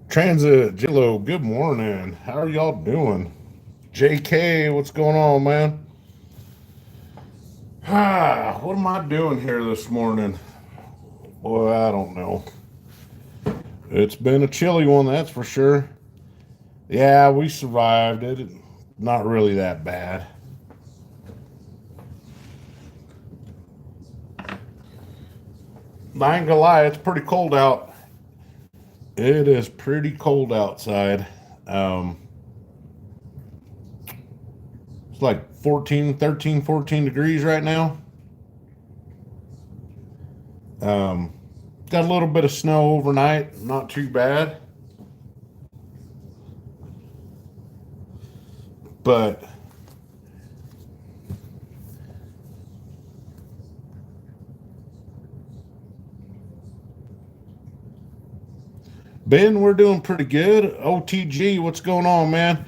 Transit Jillo, good morning. How are y'all doing? JK, what's going on, man? What am I doing here this morning? Boy, I don't know. It's been a chilly one, that's for sure. Yeah, we survived it. Not really that bad. I ain't gonna lie, it's pretty cold out. It is pretty cold outside. Um, it's like 14, 13, 14 degrees right now. Um, got a little bit of snow overnight, not too bad. But Ben, we're doing pretty good. OTG, what's going on, man?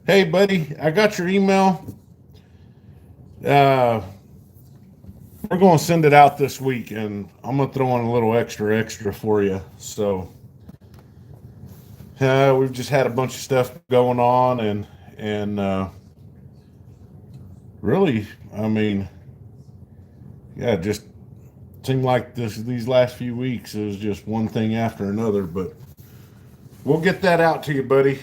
Hey, buddy, I got your email. Uh, we're going to send it out this week, and I'm going to throw in a little extra for you. So we've just had a bunch of stuff going on, and really, I mean, yeah, just seemed like these last few weeks is just one thing after another. But we'll get that out to you, buddy.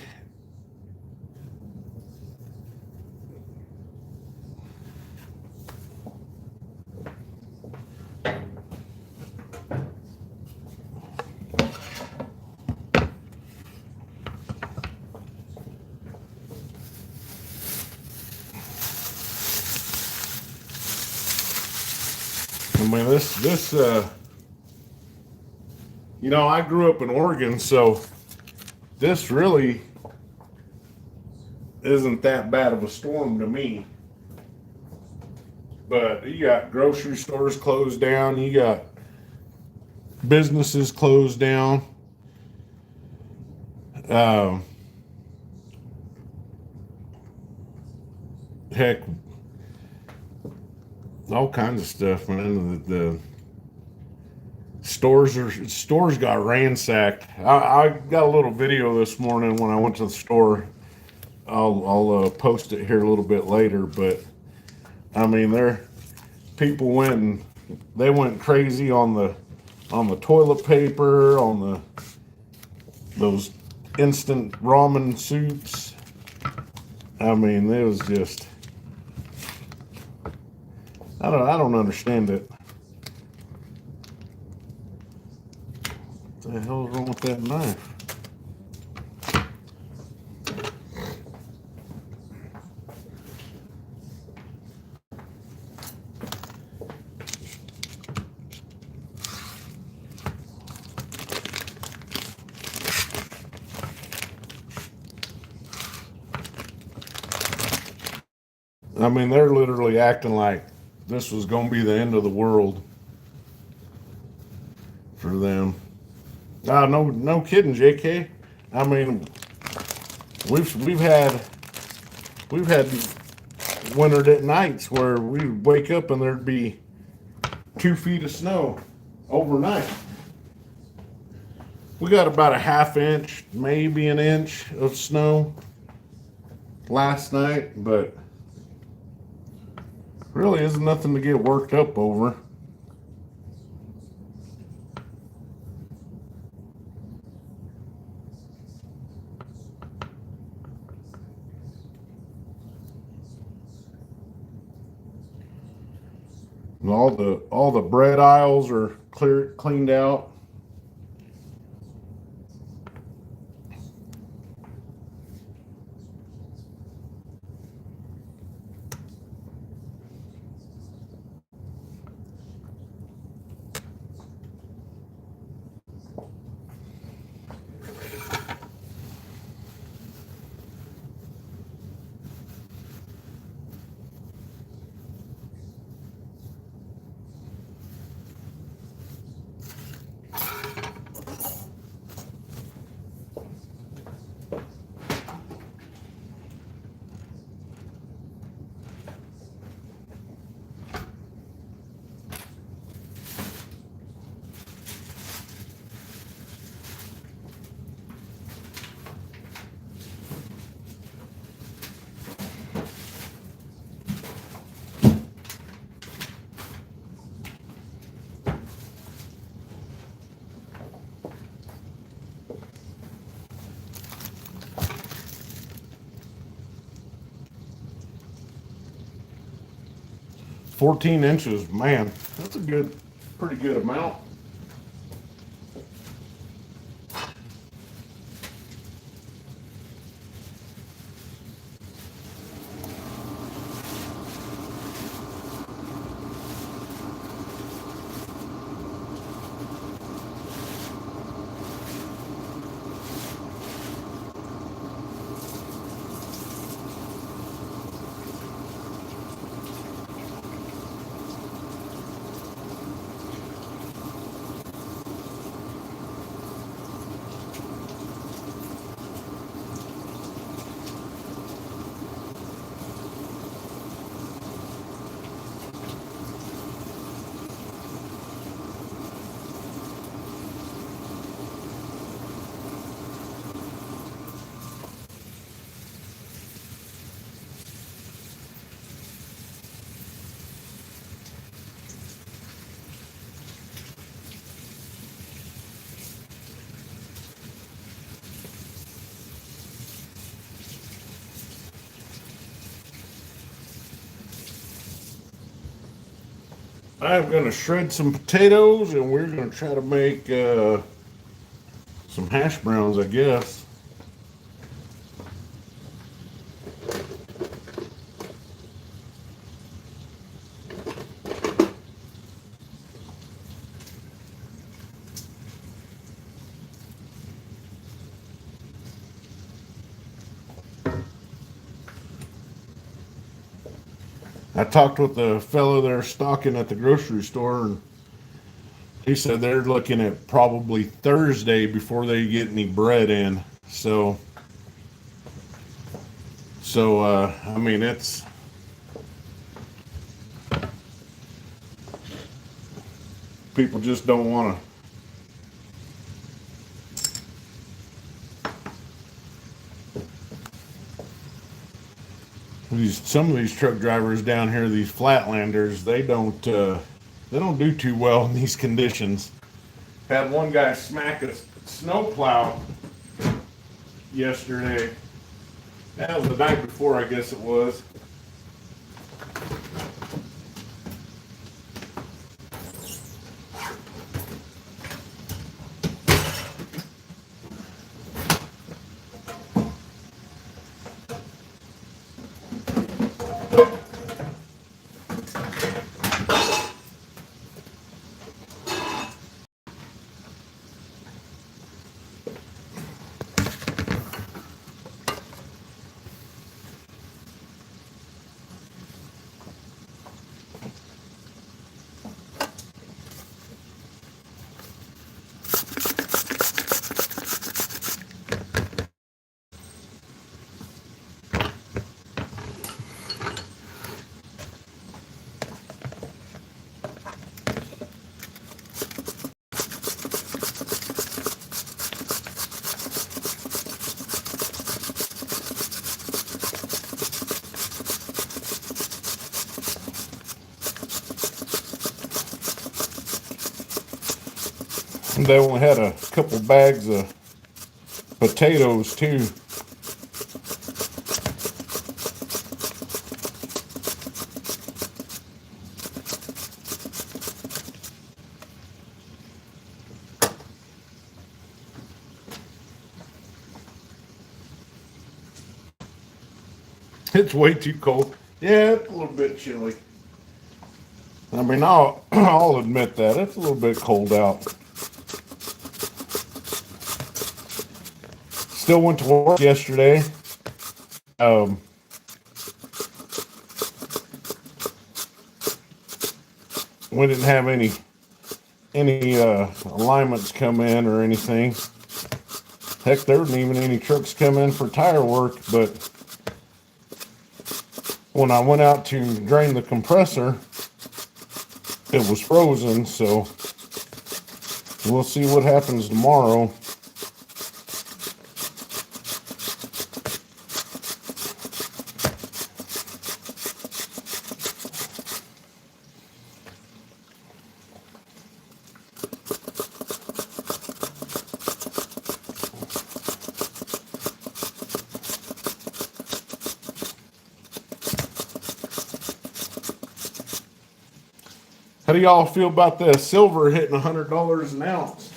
I mean, I grew up in Oregon, so this really isn't that bad of a storm to me. But you got grocery stores closed down, you got businesses closed down. Um, Heck, all kinds of stuff, man. The stores got ransacked. I got a little video this morning when I went to the store. I'll post it here a little bit later, but I mean, people went crazy on the toilet paper, on those instant ramen soups. I mean, it was just I don't understand it. What the hell is wrong with that knife? I mean, they're literally acting like this was going to be the end of the world for them. No kidding, JK. I mean, we've had we've had winter nights where we'd wake up and there'd be 2 feet of snow overnight. We got about a half inch, maybe an inch of snow last night, but really isn't nothing to get worked up over. And all the bread aisles are cleaned out. 14 inches, man, that's a good, pretty good amount. I'm going to shred some potatoes and we're going to try to make some hash browns, I guess. I talked with the fellow there stocking at the grocery store, and he said they're looking at probably Thursday before they get any bread in. So, I mean, it's people just don't want to. Some of these truck drivers down here, these flatlanders, they don't do too well in these conditions. Had one guy smack a snowplow yesterday. That was the night before, I guess it was. They only had a couple bags of potatoes too. It's way too cold. Yeah, it's a little bit chilly. I mean, I'll admit that it's a little bit cold out. Still went to work yesterday. We didn't have any alignments come in or anything. Heck, there weren't even any trucks come in for tire work, but when I went out to drain the compressor, it was frozen, so we'll see what happens tomorrow. do y'all feel about the silver hitting $100 an ounce?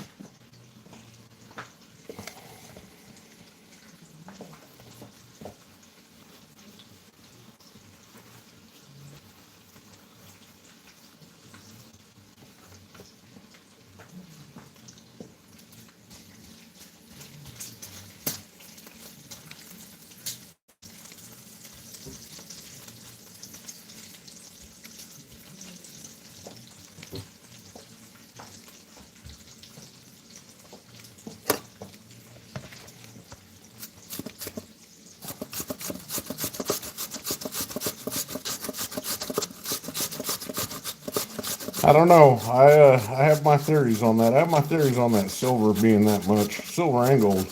I don't know. I have my theories on that. I have my theories on that silver being that much. Silver and gold.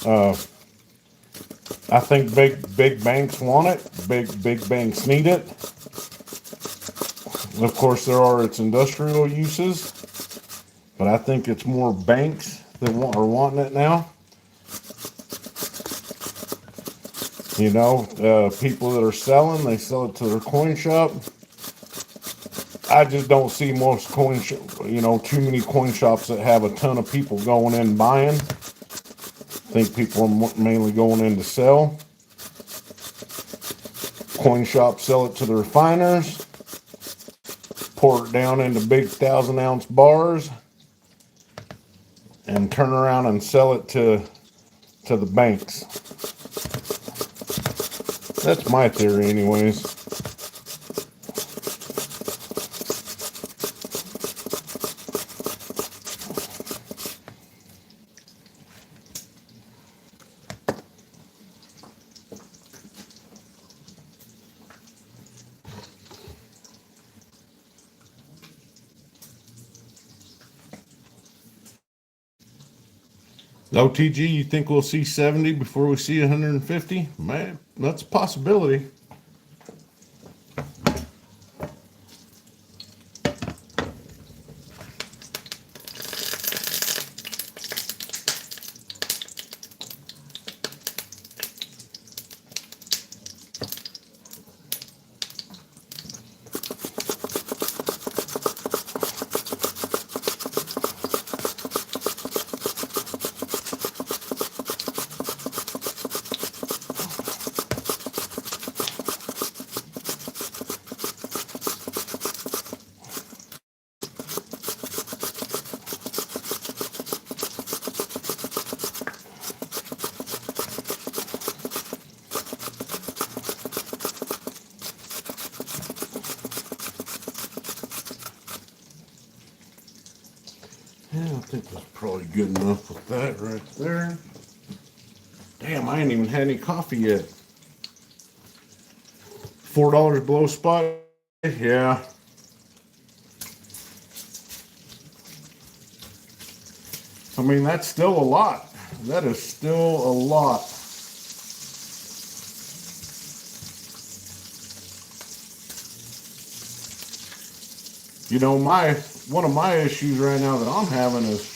Uh, I think big banks want it. Big banks need it. Of course, there are its industrial uses, but I think it's more banks that are wanting it now. You know, people that are selling, they sell it to their coin shop. I just don't see most too many coin shops that have a ton of people going in buying. I think people are mainly going in to sell. Coin shops sell it to the refiners, pour it down into big 1,000-ounce bars, and turn around and sell it to the banks. That's my theory, anyways. OTG, you think we'll see 70 before we see 150? Man, that's a possibility. Yeah, I think that's probably good enough with that right there. Damn, I ain't even had any coffee yet. $4 below spot. Yeah. I mean, that's still a lot. That is still a lot. You know, one of my issues right now that I'm having is,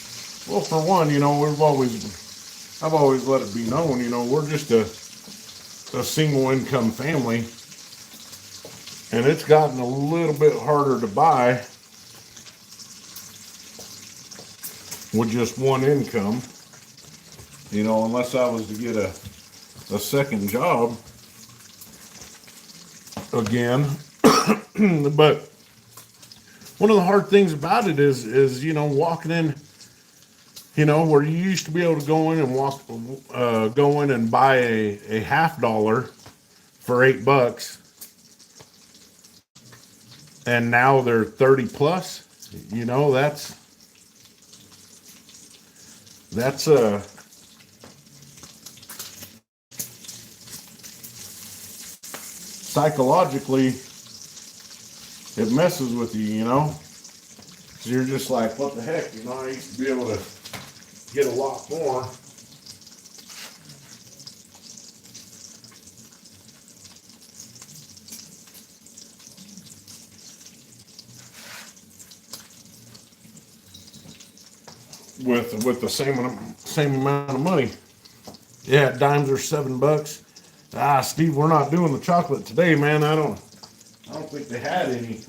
well, for one, you know, I've always let it be known, you know, we're just a single income family, and it's gotten a little bit harder to buy with just one income, you know, unless I was to get a second job again. But one of the hard things about it is, you know, walking in, you know, where you used to be able to go in and go in and buy a $50 for $8, and now they're 30 plus. You know, that's psychologically, it messes with you, you know. So you're just like, what the heck, you know, I used to be able to get a lot more. With the same amount of money. Yeah, dimes are $7. Steve, we're not doing the chocolate today, man. I don't think they had any.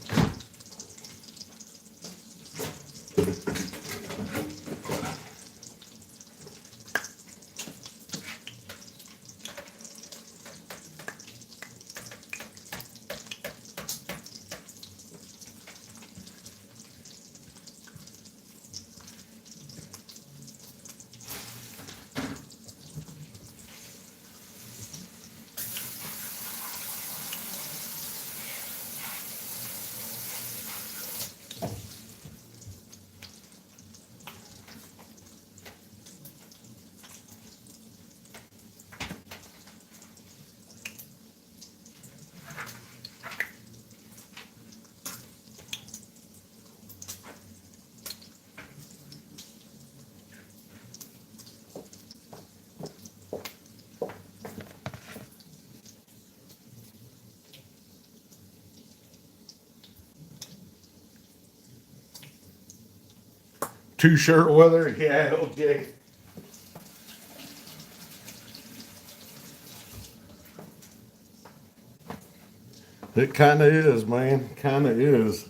Two-shirt weather? Yeah, okay. It kind of is, man. Kind of is.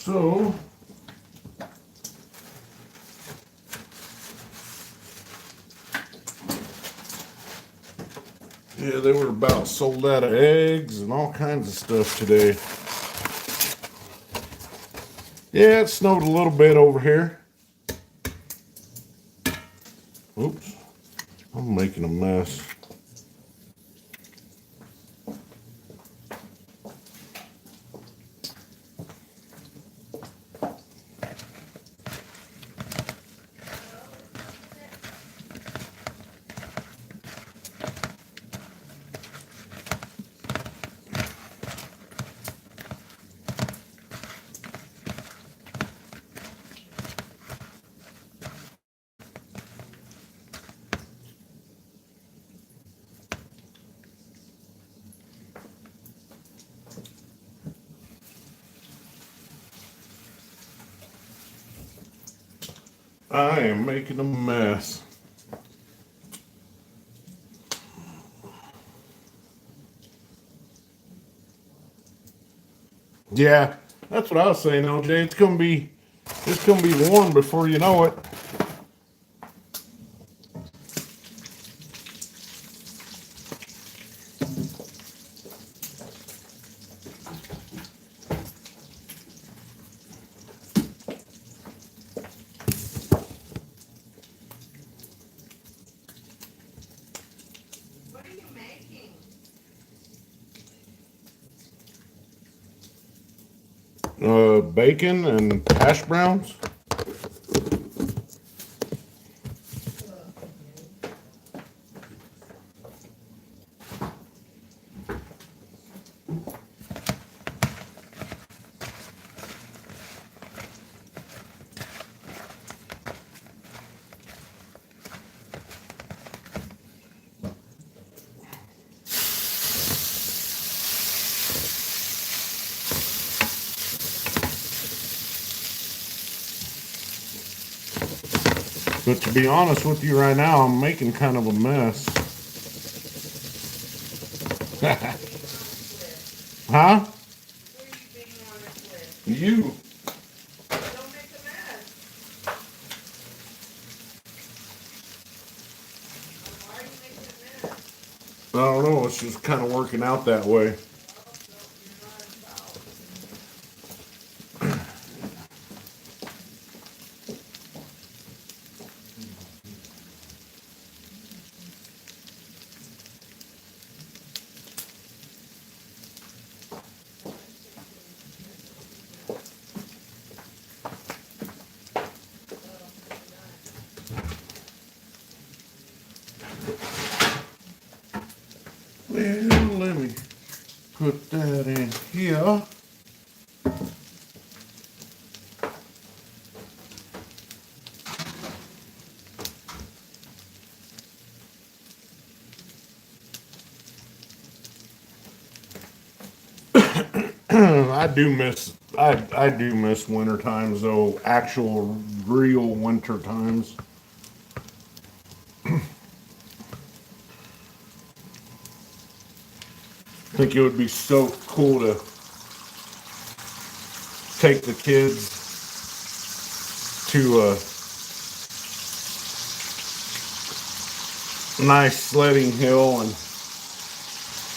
So, yeah, they were about sold out of eggs and all kinds of stuff today. Yeah, it snowed a little bit over here. Oops, I'm making a mess. I am making a mess. Yeah, that's what I was saying, LJ. It's gonna be warm before you know it. What are you making? Bacon and hash browns. But to be honest with you right now, I'm making kind of a mess. Huh? Who are you being honest with? You. Don't make a mess. Why are you making a mess? I don't know. It's just kind of working out that way. Well, you're not involved. Well, let me put that in here. I do miss winter times though, actual real winter times. I think it would be so cool to take the kids to a nice sledding hill and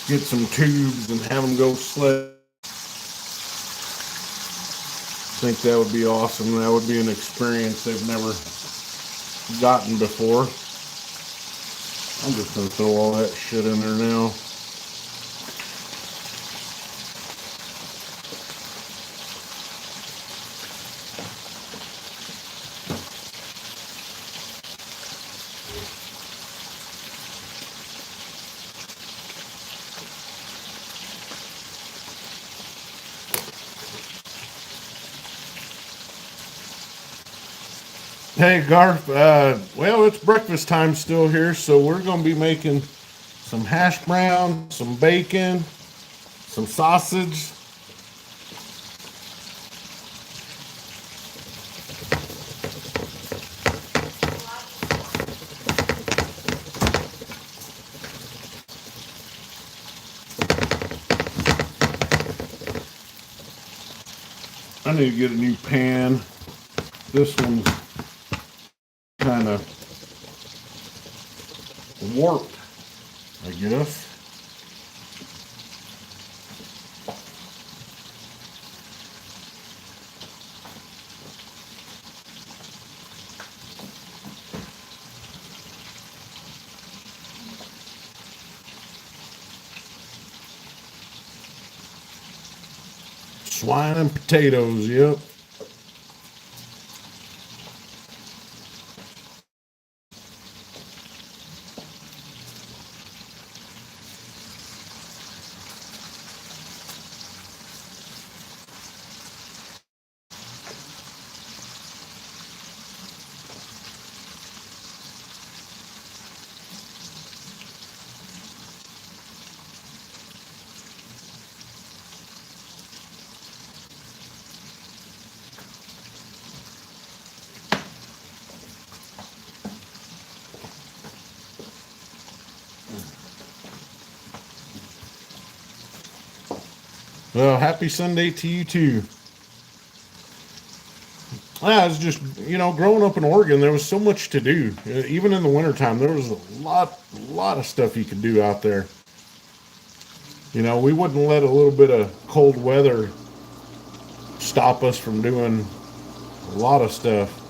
get some tubes and have them go sled. I think that would be awesome. That would be an experience they've never gotten before. I'm just gonna throw all that shit in there now. Hey Garth, well, it's breakfast time still here, so we're gonna be making some hash browns, some bacon, some sausage. I need to get a new pan. This one's kind of warped, I guess. Swine and potatoes, yep. Well, happy Sunday to you too. Yeah, it's just, growing up in Oregon, there was so much to do. Even in the wintertime, there was a lot of stuff you could do out there. We wouldn't let a little bit of cold weather stop us from doing a lot of stuff.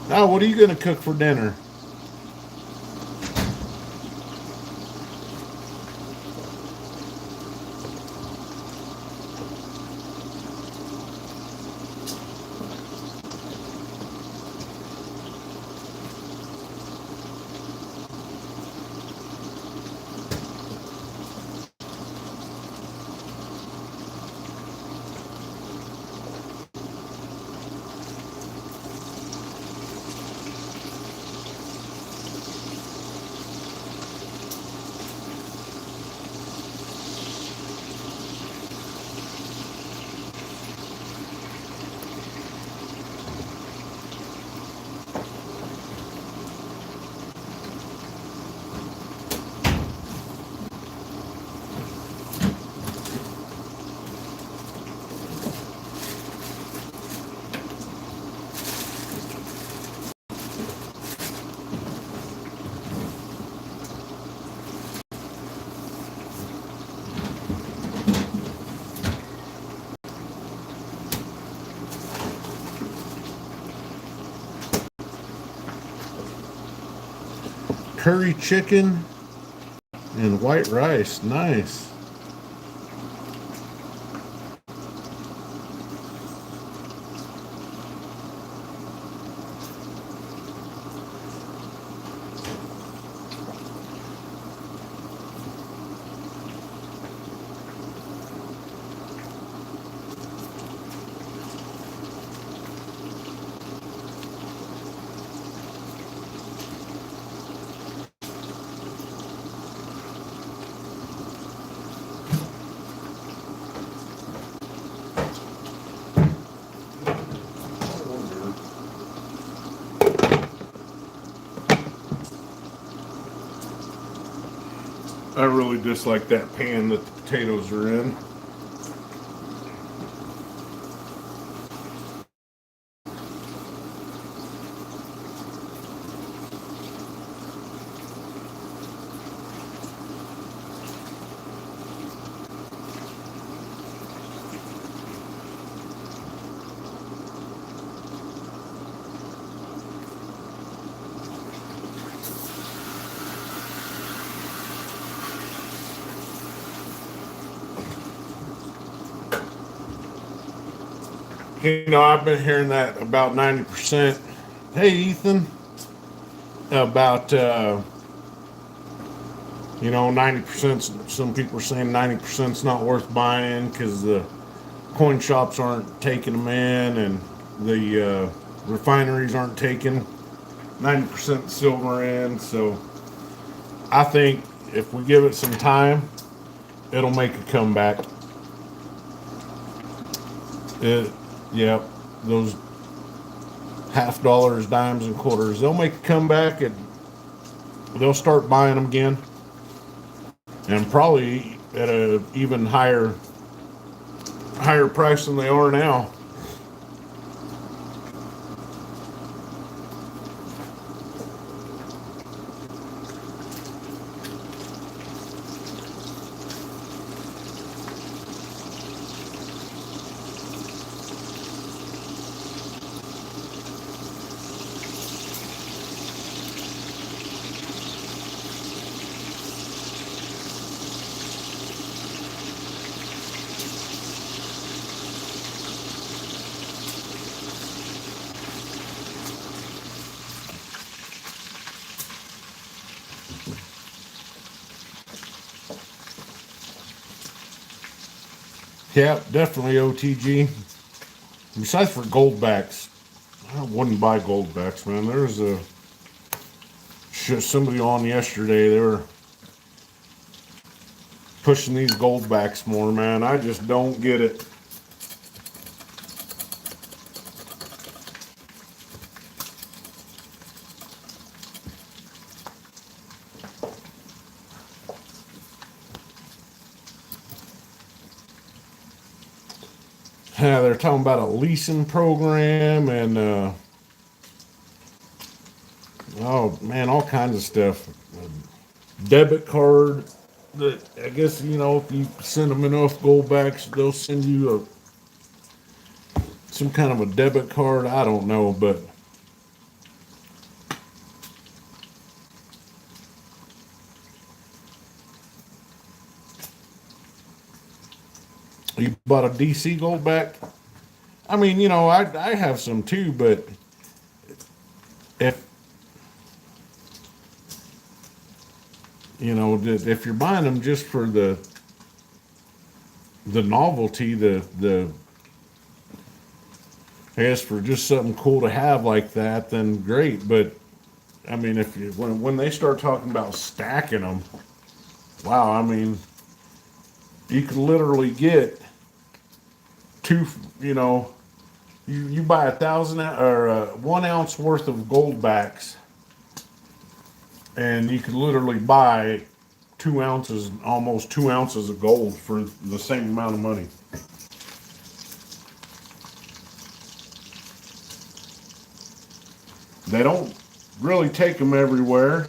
Now, what are you going to cook for dinner? Curry chicken and white rice. Nice. I really dislike that pan that the potatoes are in. I've been hearing that about 90%. Hey, Ethan, about, 90%, some people are saying 90% is not worth buying because the coin shops aren't taking them in, and the refineries aren't taking 90% silver in. So I think if we give it some time, it'll make a comeback. It, yep, those half dollars, dimes, and quarters, they'll make a comeback, and they'll start buying them again, and probably at a even higher price than they are now. Yeah, definitely OTG. Besides for goldbacks, I wouldn't buy goldbacks, man. There's somebody on yesterday. They were pushing these goldbacks more, man. I just don't get it. Yeah, they're talking about a leasing program and oh man, all kinds of stuff. Debit card that I guess if you send them enough goldbacks, they'll send you some kind of a debit card. I don't know, but you bought a DC goldback. I mean, I have some too, but if if you're buying them just for the novelty, the I guess for just something cool to have like that, then great. But I mean, if you when they start talking about stacking them, wow, I mean, you could literally get two, you buy 1 ounce worth of goldbacks, and you could literally buy 2 ounces, almost 2 ounces of gold for the same amount of money. They don't really take them everywhere.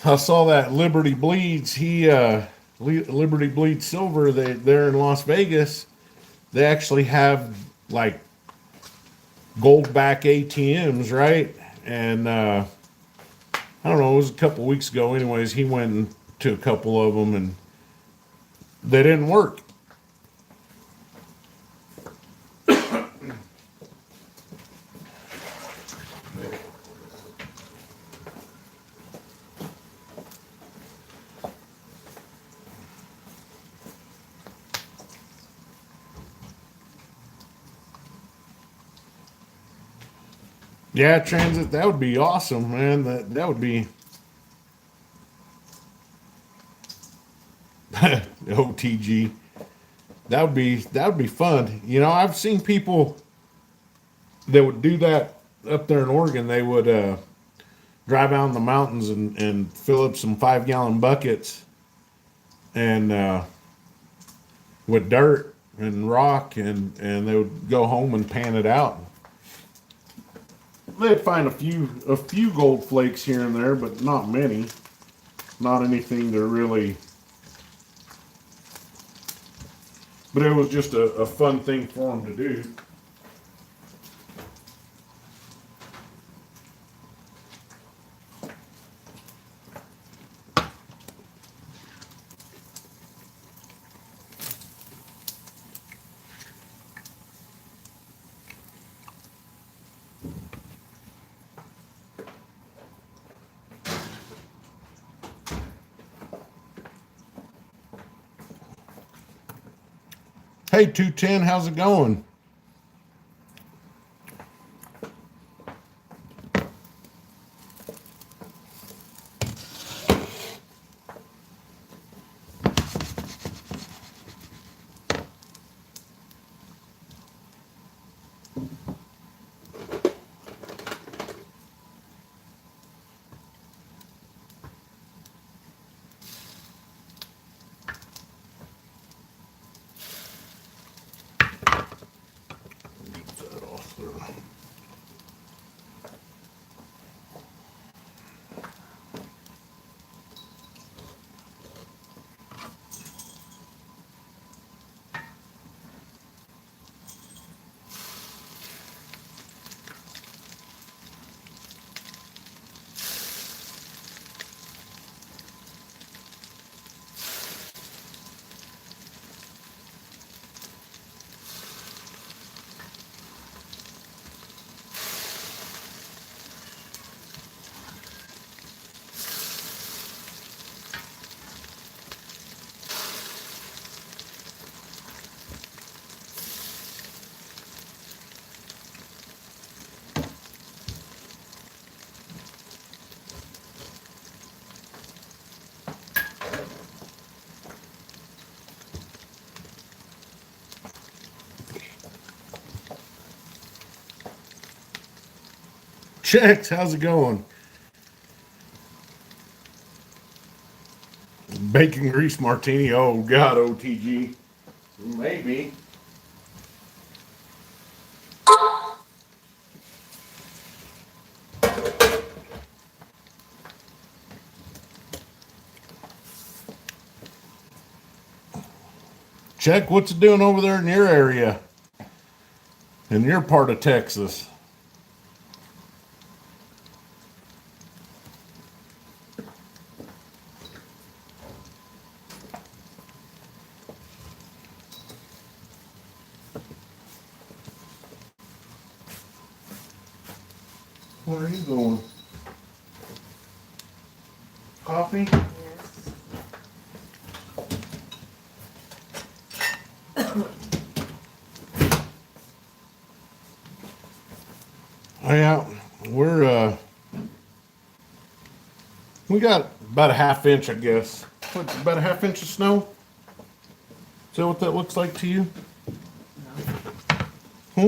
I saw that Liberty Bleeds. Liberty Bleeds Silver. They're in Las Vegas. They actually have like gold back ATMs, right? And I don't know. It was a couple weeks ago. Anyways, he went to a couple of them, and they didn't work. Yeah, transit. That would be awesome, man. That would be OTG. That would be fun. I've seen people that would do that up there in Oregon. They would drive out in the mountains and fill up some 5-gallon buckets and with dirt and rock, and they would go home and pan it out. They'd find a few gold flakes here and there, but not many. Not anything to really. But it was just a fun thing for them to do. Hey, 210, how's it going? Get that off there. Checks, how's it going? Bacon grease martini. Oh God, OTG. Maybe. Check, what's it doing over there in your area? In your part of Texas? Where are you going? Coffee? Yes. Yeah, we got about a half inch, I guess. What, about a half inch of snow? Is that what that looks like to you? Hmm?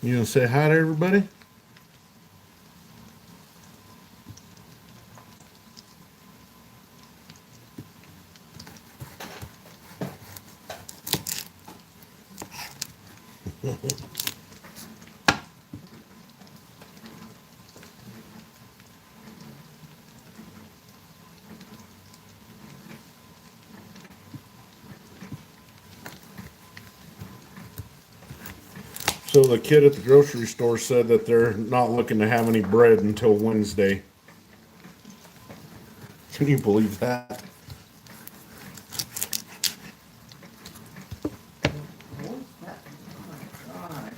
You gonna say hi to everybody? So the kid at the grocery store said that they're not looking to have any bread until Wednesday. Can you believe that? What's that? Oh my God.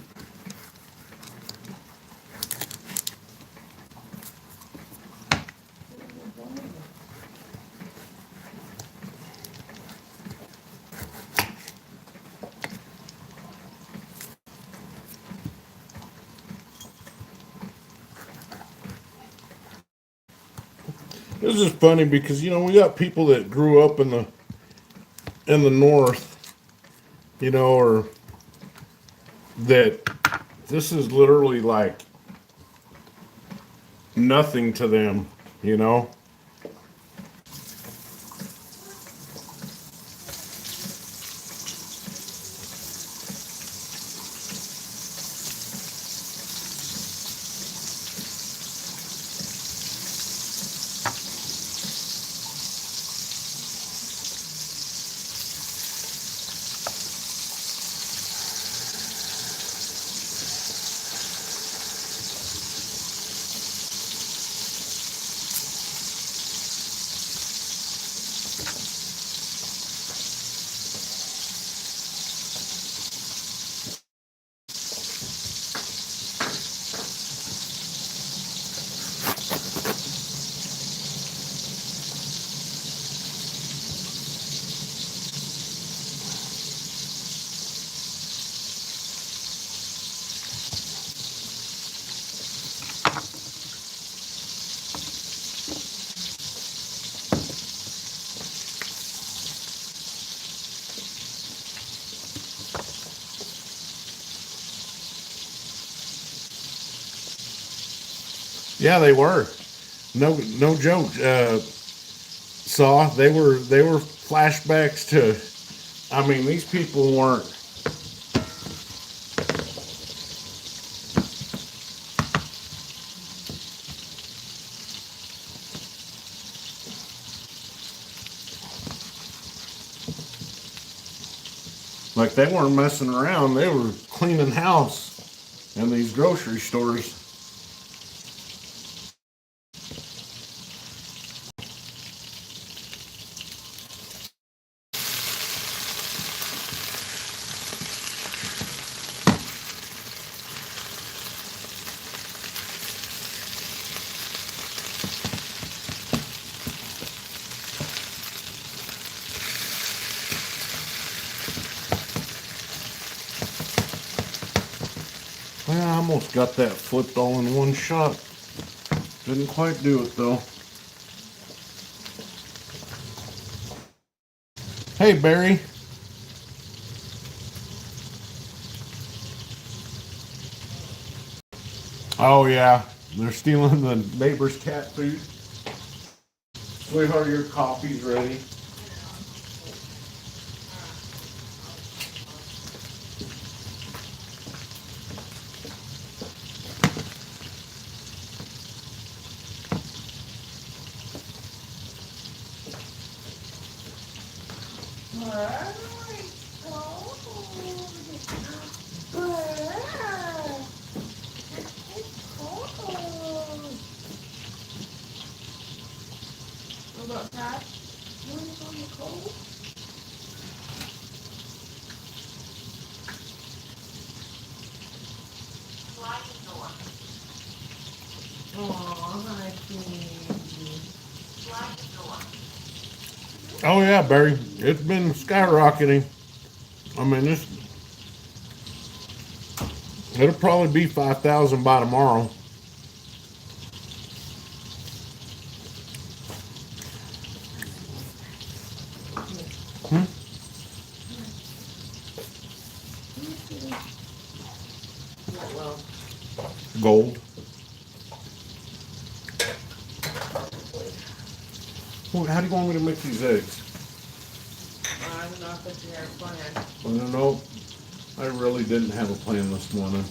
This is funny because we got people that grew up in the north, or that this is literally like nothing to them, you know. Yeah, they were. No joke. Saw they were flashbacks to. I mean, these people weren't. Like they weren't messing around. They were cleaning house in these grocery stores. Well, I almost got that flipped all in one shot. Didn't quite do it though. Hey, Barry. Oh yeah, they're stealing the neighbor's cat food. Sweetheart, your coffee's ready. What about that? You want to go in the cold? Aw, hi, baby. Oh yeah, Barry. It's been skyrocketing. I mean, it'll probably be 5,000 by tomorrow. Hmm? Yeah, well, Gold. Well, how do you want me to make these eggs? I don't know if you had a plan. Well, no, I really didn't have a plan this morning.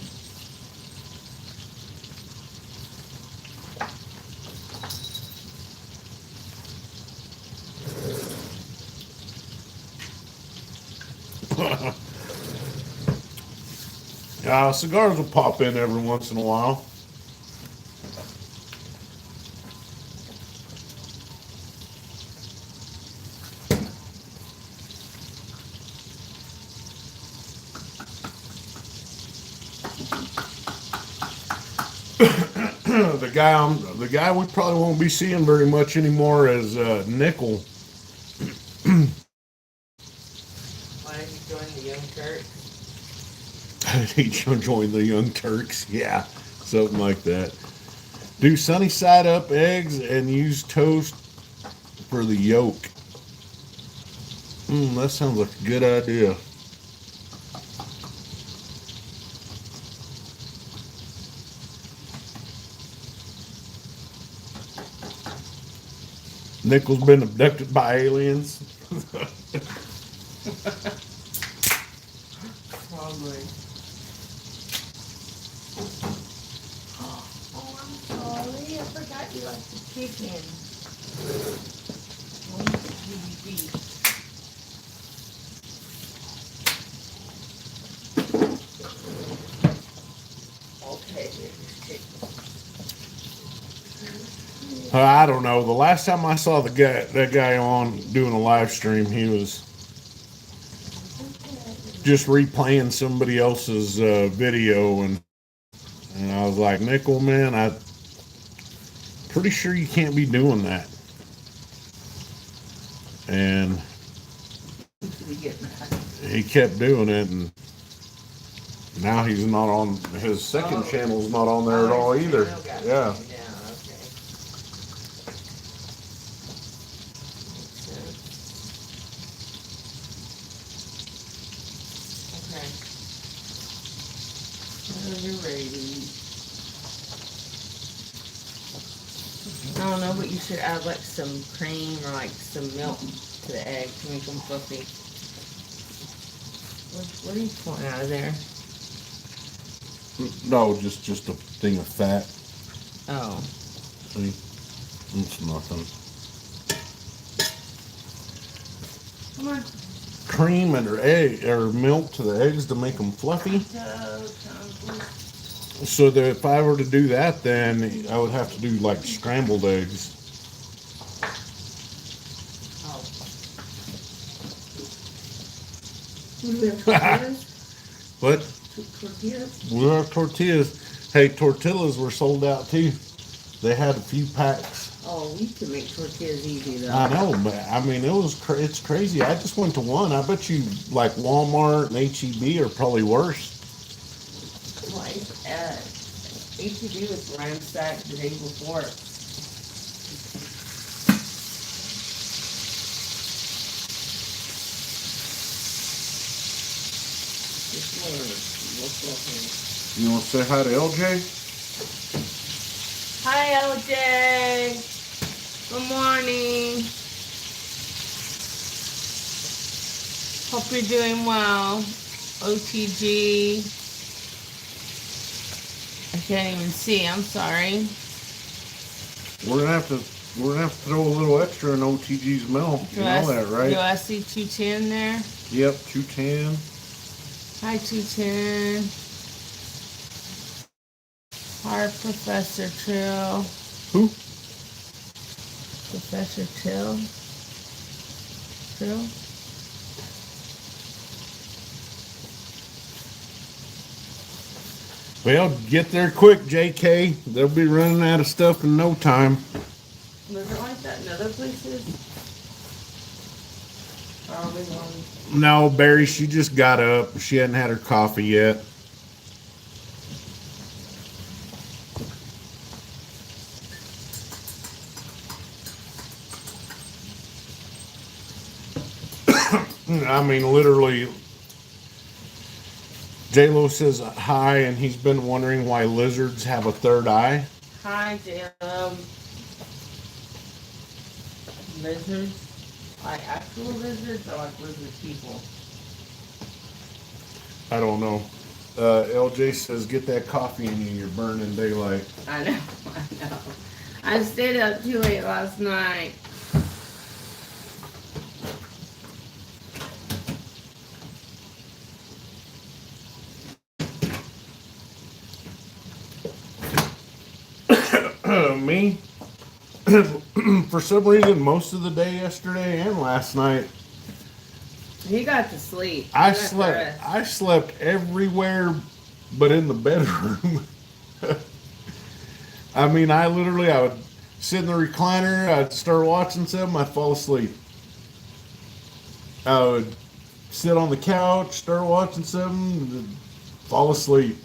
Cigars will pop in every once in a while. The guy we probably won't be seeing very much anymore is Nickel. Why did you join the Young Turks? He joined the Young Turks. Yeah, something like that. Do sunny side up eggs and use toast for the yolk. That sounds like a good idea. Nickel's been abducted by aliens. Probably. Oh, I'm sorry. I forgot you like the chicken. What did you eat? Okay, there's chicken. I don't know. The last time I saw that guy on doing a live stream, he was just replaying somebody else's video, and I was like, Nickel, man, I pretty sure you can't be doing that. And he kept doing it, and now he's not on his second channel's not on there at all either. Yeah. You're ready. don't know, but you should add like some cream or like some milk to the egg to make them fluffy. What are you pulling out of there? No, just a thing of fat. Oh. See, it's nothing. Come on. Cream and or egg or milk to the eggs to make them fluffy. So that if I were to do that, then I would have to do like scrambled eggs. What? Tortillas? We have tortillas. Hey, tortillas were sold out too. They had a few packs. Oh, we could make tortillas easy though. I know, but I mean, it's crazy. I just went to one. I bet you like Walmart and HEB are probably worse. Like, HEB was ransacked the day before. You want to say hi to LJ? Hi, LJ. Good morning. Hope you're doing well. OTG. I can't even see. I'm sorry. We're gonna have to throw a little extra in OTG's milk. You know that, right? Do I see 210 there? Yep, 210. Hi, 210. Hi, Professor Trill. Who? Professor Trill. Well, get there quick, JK. They'll be running out of stuff in no time. Was it like that in other places? Probably one. No, Barry, she just got up. She hadn't had her coffee yet. I mean, literally, J-Lo says hi, and he's been wondering why lizards have a third eye. Hi, J-Lo. Lizards? Like actual lizards or like lizard people? I don't know. LJ says, get that coffee in you, you're burning daylight. I know. I stayed up too late last night. Me? For some reason, most of the day yesterday and last night, He got to sleep. I slept everywhere but in the bedroom. I mean, I would sit in the recliner, I'd start watching something, I'd fall asleep. I would sit on the couch, start watching something, fall asleep.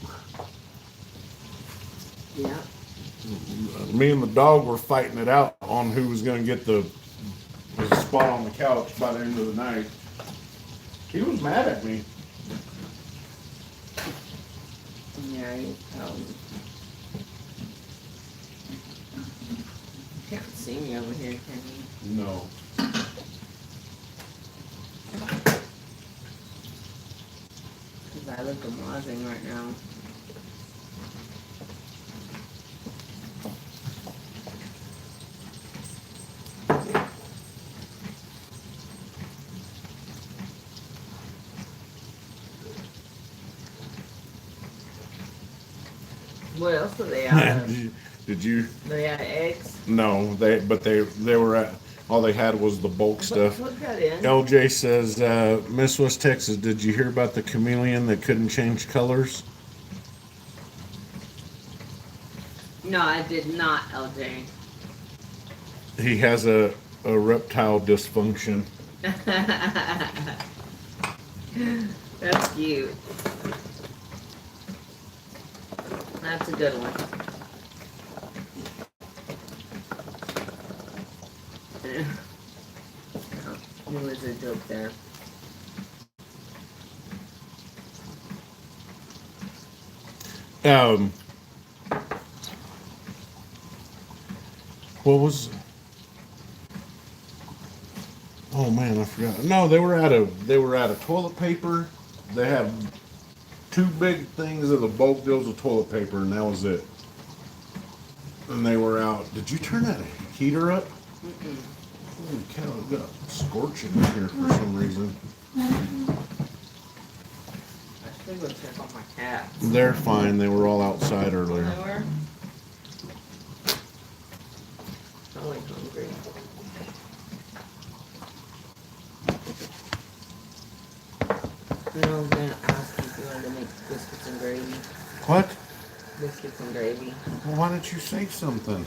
Yeah. Me and the dog were fighting it out on who was going to get the spot on the couch by the end of the night. He was mad at me. Yeah, you can't see me over here, can you? No. Because I look amazing right now. What else are they out of? Did you? They had eggs? No, they were at, all they had was the bulk stuff. Put that in. LJ says, Miss West Texas, did you hear about the chameleon that couldn't change colors? No, I did not, LJ. He has a reptile dysfunction. That's cute. That's a good one. There was a joke there. What was? Oh man, I forgot. No, they were out of toilet paper. They had two big things of the bulk deals of toilet paper, and that was it. And they were out. Did you turn that heater up? Holy cow, it got scorching in here for some reason. I should go check on my cats. They're fine. They were all outside earlier. They were? Probably hungry. You know, I was gonna ask you if you wanted to make biscuits and gravy. What? Biscuits and gravy. Well, why didn't you say something?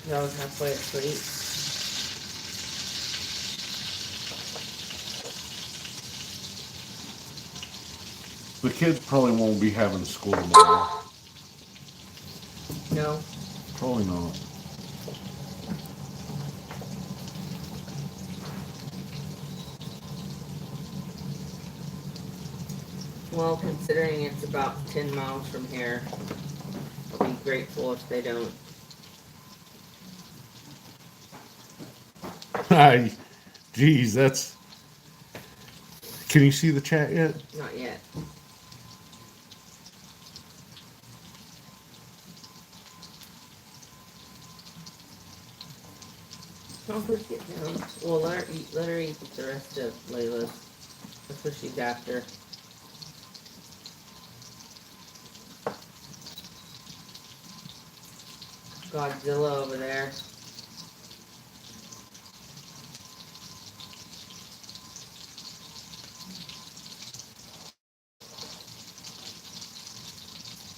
Y'all was halfway asleep. The kids probably won't be having school tomorrow. No. Probably not. Well, considering it's about 10 miles from here, I'll be grateful if they don't. Hi. Geez, that's. Can you see the chat yet? Not yet. Don't forget down. Well, let her eat the rest of Layla's. That's what she's after. Godzilla over there.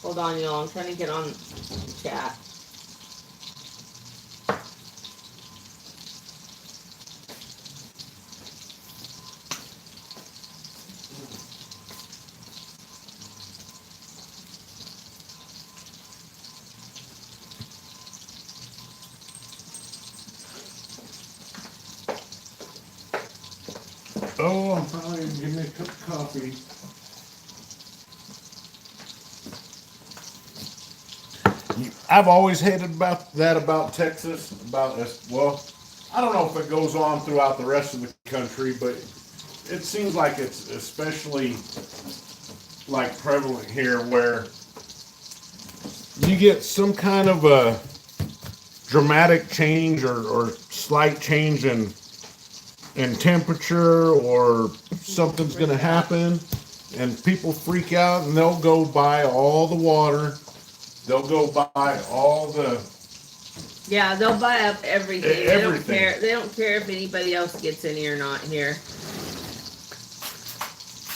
Hold on, y'all. I'm trying to get on chat. Oh, I'm finally gonna give me a cup of coffee. I've always hated about Texas, about this. Well, I don't know if it goes on throughout the rest of the country, but it seems like it's especially like prevalent here, where you get some kind of a dramatic change or slight change in temperature, or something's going to happen, and people freak out and they'll go buy all the water. They'll go buy all the. Yeah, they'll buy up everything. They don't Everything. care. They don't care if anybody else gets any or not here.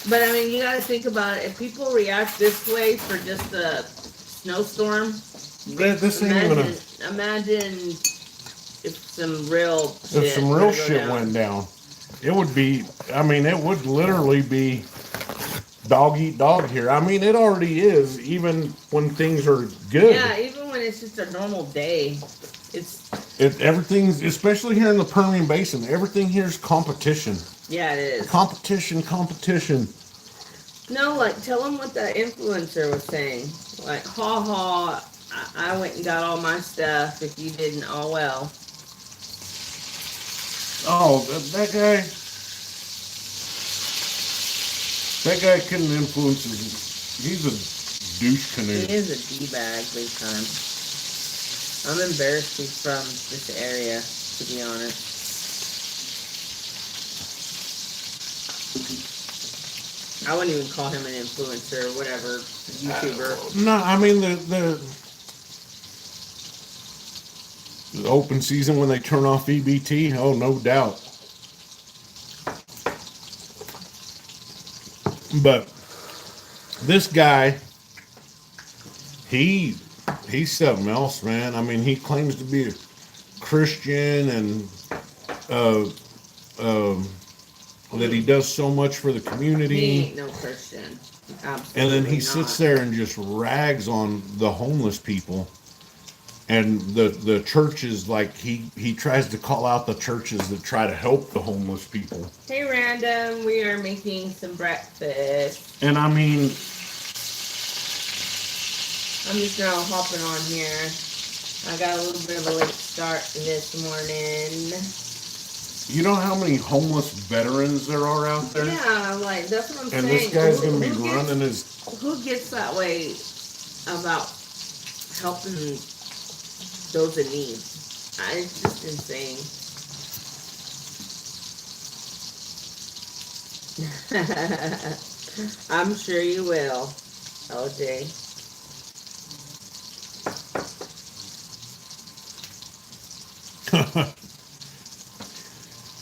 But I mean, you got to think about it. If people react this way for just a snowstorm, This ain't even imagine if some real shit, if some real shit went down. It would be. I mean, it would literally be dog eat dog here. I mean, it already is, even when things are good. Yeah, even when it's just a normal day, Everything's, especially here in the Permian Basin, everything here is competition. Yeah, it is. Competition. No, like, tell them what that influencer was saying. Like, ha ha, I went and got all my stuff. If you didn't, oh well. Oh, that guy. That guy couldn't influence his. He's a douche canoe. He is a D-bag big time. I'm embarrassed he's from this area, to be honest. I wouldn't even call him an influencer or whatever, YouTuber. No, I mean the open season when they turn off EBT. Oh, no doubt. But this guy, he's something else, man. I mean, he claims to be a Christian and that he does so much for the community. He ain't no Christian. Absolutely and then he not. sits there and just rags on the homeless people. And the churches, like he tries to call out the churches that try to help the homeless people. Hey, Random, we are making some breakfast. And I mean, I'm just now hopping on here. I got a little bit of a late start this morning. You know how many homeless veterans there are out there? Yeah, like that's what I'm And saying. this guy's gonna be Who gets- running his. Who gets that way about helping those in need? It's just insane. I'm sure you will, LJ.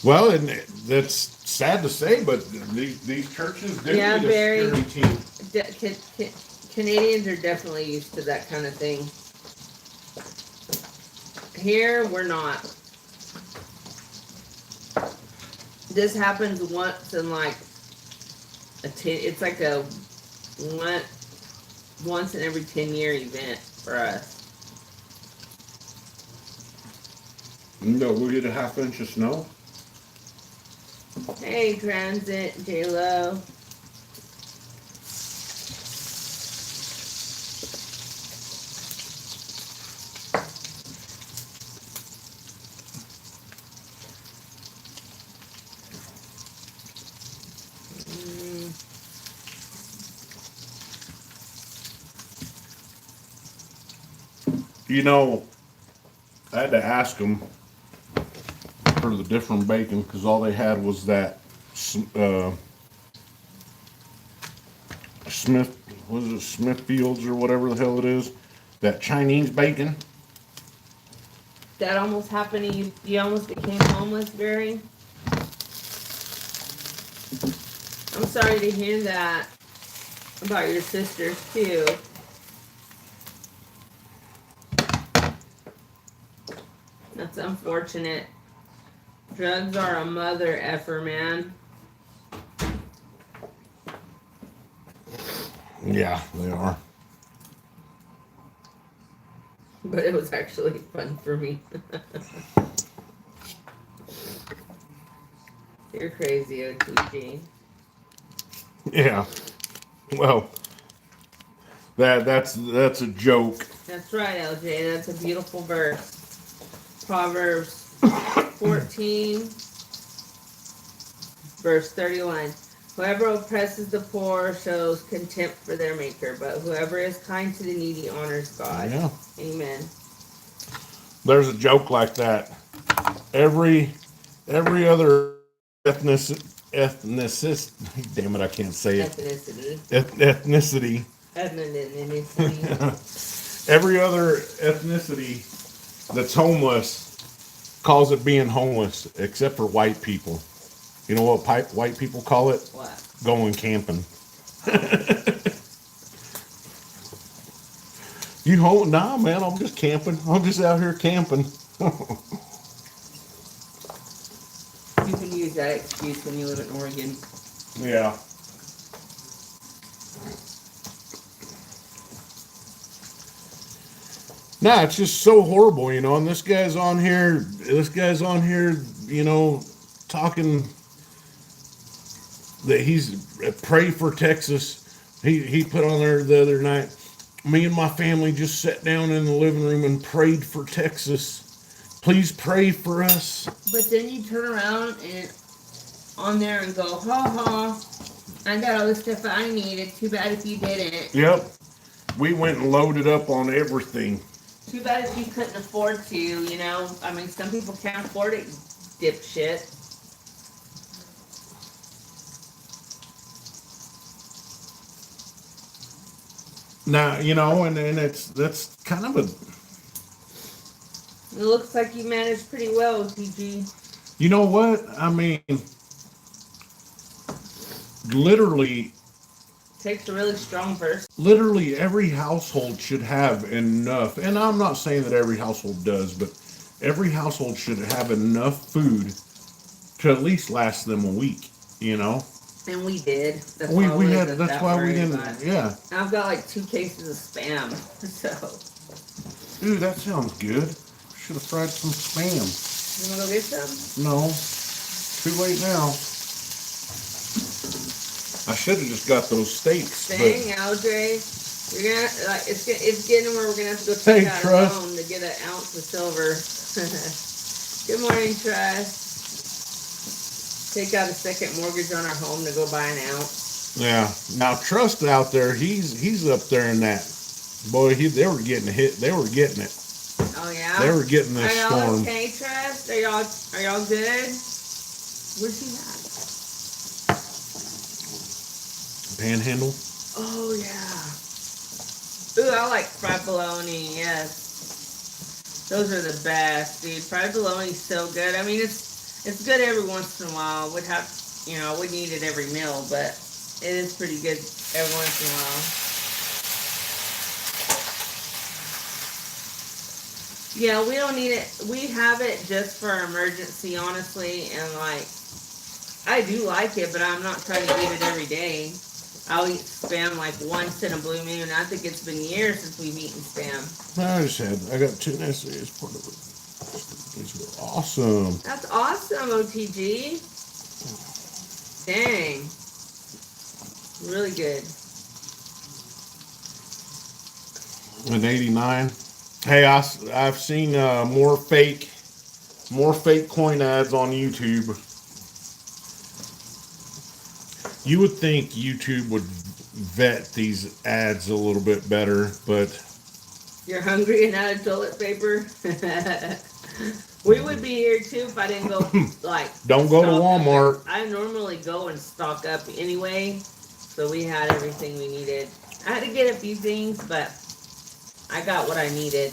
Well, and that's sad to say, but these churches do Yeah, need a Barry. security team. Canadians are definitely used to that kind of thing. Here, we're not. This happens once in like it's like a once in every 10-year event for us. No, we get a half inch of snow. Hey, Transit, J-Lo. You know, I had to ask them for the different bacon because all they had was that Smith, was it Smithfields or whatever the hell it is? That Chinese bacon. That almost happened to you. You almost became homeless, Barry. I'm sorry to hear that about your sisters too. That's unfortunate. Drugs are a mother effer, man. Yeah, they are. But it was actually fun for me. You're crazy, OTG. Yeah. Well, that's a joke. That's right, LJ. That's a beautiful verse. Proverbs 14, verse 31. Whoever oppresses the poor shows contempt for their maker, but whoever is kind to the needy honors God. Yeah. Amen. There's a joke like that. Every other ethnicity. Damn it, I can't say it. Ethnicity. Ethnicity. Ethnicity. Every other ethnicity that's homeless calls it being homeless, except for white people. You know what white people call it? What? Going camping. You home? Nah, man, I'm just camping. I'm just out here camping. You can use that excuse when you live in Oregon. Yeah. Nah, it's just so horrible, you know. And this guy's on here, you know, talking that he's pray for Texas. He put on there the other night. Me and my family just sat down in the living room and prayed for Texas. Please pray for us. But then you turn around and on there and go, ha ha, I got all the stuff I needed. Too bad if you didn't. Yep. We went and loaded up on everything. Too bad if you couldn't afford to, you know. I mean, some people can't afford it, dipshit. Now, you know, and that's kind of a. It looks like you managed pretty well, PG. You know what? I mean, literally. Takes a really strong person. Literally every household should have enough, and I'm not saying that every household does, but every household should have enough food to at least last them a week, you know? And we did. That's We why had, that's why we didn't, yeah. I've got like 2 cases of Spam, so. Dude, that sounds good. Should have fried some Spam. You wanna go get some? No, too late now. I should have just got those steaks. Dang, LJ. You're gonna like it's getting where we're gonna have to go Hey, take out a Trust. loan to get an ounce of silver. Good morning, Trust. Take out a second mortgage on our home to go buy an ounce. Yeah. Now Trust out there, he's up there in that. Boy, they were getting hit. They were getting it. Oh yeah. They were getting Are this y'all storm. okay, Trust? Are y'all good? Where's he at? Panhandle. Oh yeah. Ooh, I like fried bologna. Yes, those are the best, dude. Fried bologna's so good. I mean, it's good every once in a while. Would have, I wouldn't eat it every meal, but it is pretty good every once in a while. Yeah, we don't need it. We have it just for emergency, honestly, and like I do like it, but I'm not trying to eat it every day. I'll eat Spam like once in a blue moon. I think it's been years since we've eaten Spam. I got two necessities as part of it. These were awesome. That's awesome, OTG. Dang. Really good. An 89. Hey, I've seen more fake coin ads on YouTube. You would think YouTube would vet these ads a little bit better, but You're hungry and out of toilet paper? We would be here too if I didn't go like don't go to stock up. Walmart. I normally go and stock up anyway, so we had everything we needed. I had to get a few things, but I got what I needed.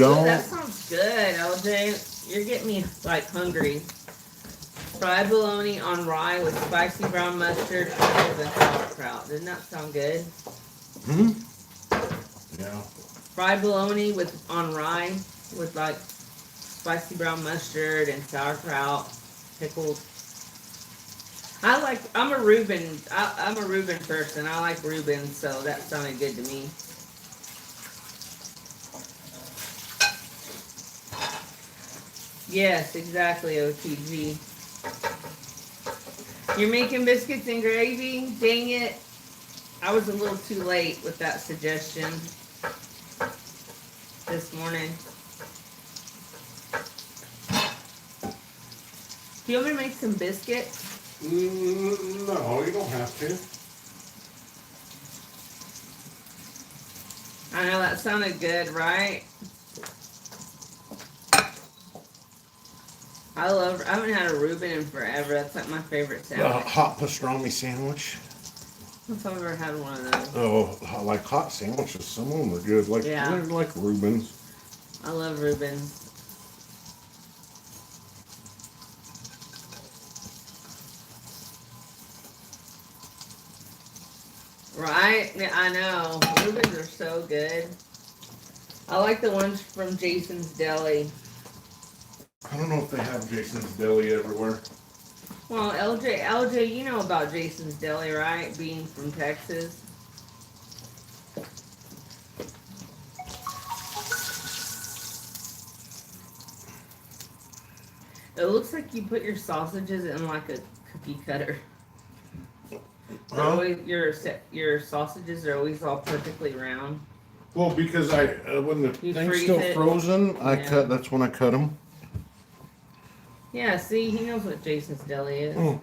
Ooh, that sounds good, LJ. You're getting me like hungry. Fried bologna on rye with spicy brown mustard, pickles, and sauerkraut. Didn't that sound good? Hmm. Yeah. Fried bologna on rye with like spicy brown mustard and sauerkraut, pickled. I'm a Reuben. I'm a Reuben person. I like Reuben, so that sounded good to me. Yes, exactly, OTG. You're making biscuits and gravy? Dang it. I was a little too late with that suggestion this morning. Do you want me to make some biscuits? No, you don't have to. I know that sounded good, right? I haven't had a Reuben in forever. That's like my favorite sandwich. Hot pastrami sandwich. I don't know if I've ever had one of those. Oh, I like hot sandwiches. Some of them are good. Yeah. They're like Reubens. I love Reubens. Right? Yeah, I know. Reubens are so good. I like the ones from Jason's Deli. I don't know if they have Jason's Deli everywhere. Well, LJ, you know about Jason's Deli, right? Being from Texas. It looks like you put your sausages in like a cookie cutter. Huh? Your sausages are always all perfectly round. Well, because when the You thing's freeze still it? frozen, Yeah. that's when I cut them. Yeah, see, he knows what Jason's Deli is. Oh.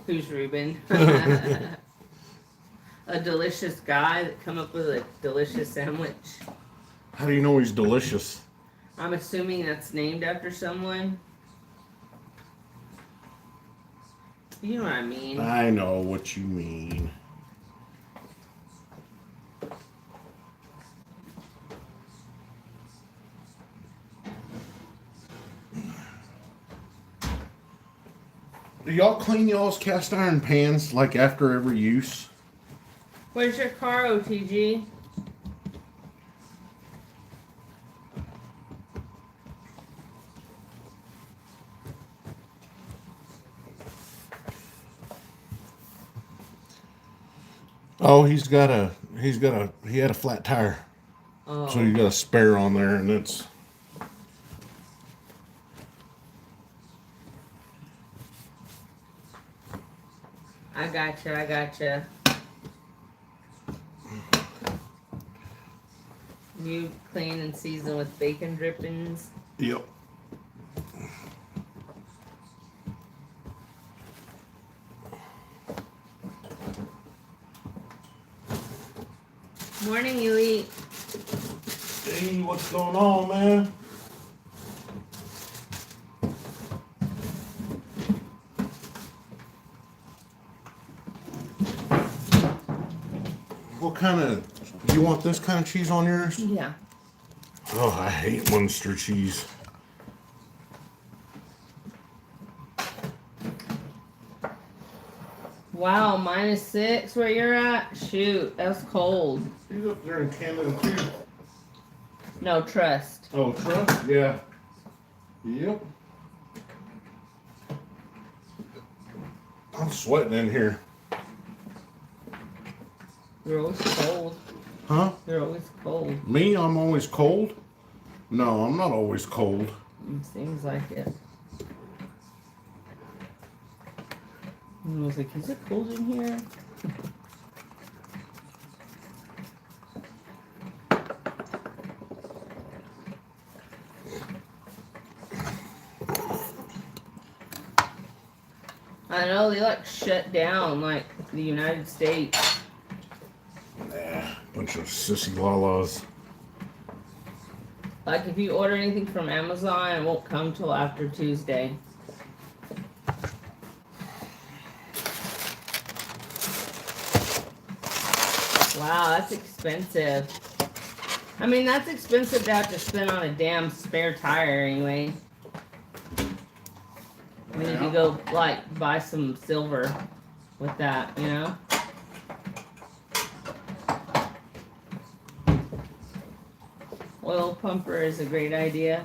Who's Reuben? A delicious guy that come up with a delicious sandwich. How do you know he's delicious? I'm assuming that's named after someone. You know what I mean. I know what you mean. Do y'all clean y'all's cast iron pans like after every use? Where's your car, OTG? Oh, he had a flat tire. Oh. So you got a spare on there and it's I gotcha. I gotcha. You clean and season with bacon drippings. Yep. Morning, Elite. Hey, what's going on, man? What kind of, you want this kind of cheese on yours? Yeah. Oh, I hate Munster cheese. Wow, -6 where you're at? Shoot, that's cold. He's up there in Canada too. No trust. Oh, trust? Yeah. Yep. I'm sweating in here. You're always cold. Huh? You're always cold. Me? I'm always cold? No, I'm not always cold. It seems like it. And I was like, is it cold in here? I know they like shut down like the United States. Nah, bunch of sissy lalas. Like if you order anything from Amazon, it won't come till after Tuesday. Wow, that's expensive. I mean, that's expensive to have to spend on a damn spare tire anyway. We need to go, like, buy some silver with that, you know? Oil pumper is a great idea.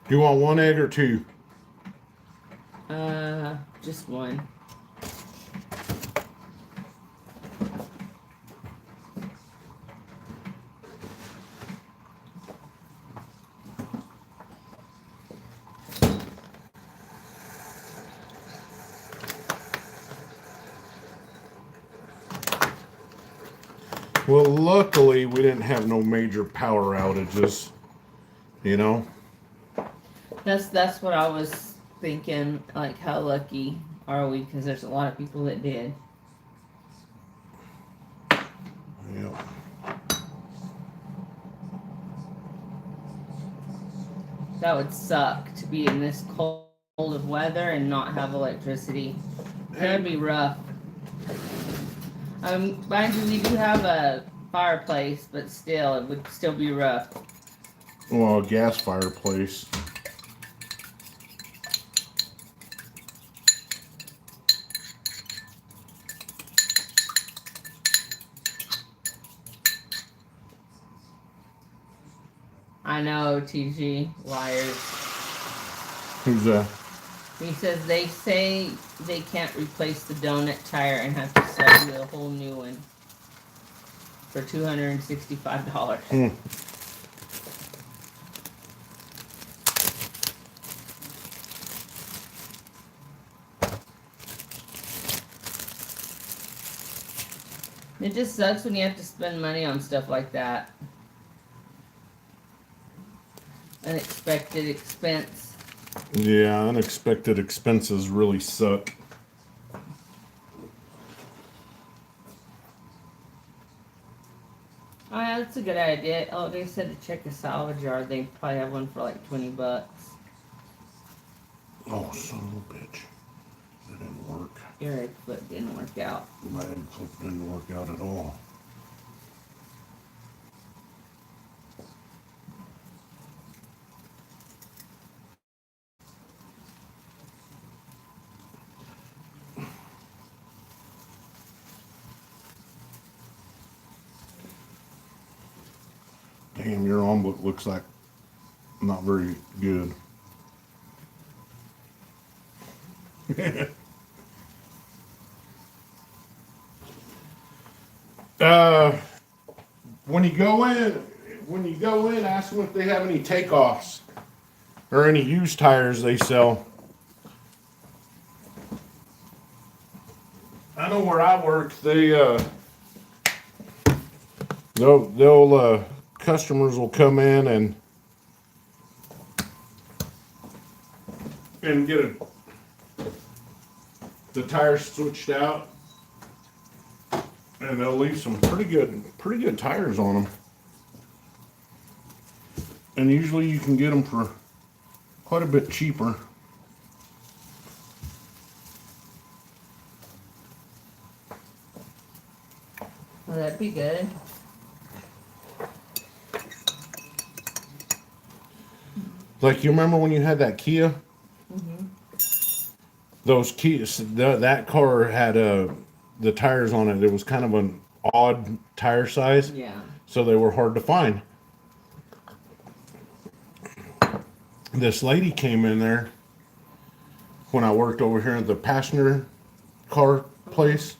You want one egg or two? Just one. Well, luckily we didn't have no major power outages, you know? That's what I was thinking. Like, how lucky are we? Because there's a lot of people that did. Yep. That would suck to be in this cold of weather and not have electricity. That would be rough. Mind you, we do have a fireplace, but still, it would still be rough. Well, a gas fireplace. I know, TG, liars. Who's that? He says they say they can't replace the donut tire and have to sell you a whole new one for $265. Hmm. It just sucks when you have to spend money on stuff like that. Unexpected expense. Yeah, unexpected expenses really suck. Oh, yeah, that's a good idea. Oh, they said to check a salvage yard. They probably have one for like $20. Oh, son of a bitch. That didn't work. Your egg flip didn't work out. My egg flip didn't work out at all. Damn, your omelet looks like not very good. Uh, when you go in, ask them if they have any takeoffs or any used tires they sell. I know where I work, they'll customers will come in and get the tires switched out, and they'll leave some pretty good tires on them. And usually you can get them for quite a bit cheaper. Well, that'd be good. Like, you remember when you had that Kia? Mm-hmm. Those Kias, that car had the tires on it. It was kind of an odd tire size, Yeah. so they were hard to find. This lady came in there when I worked over here at the passenger car place.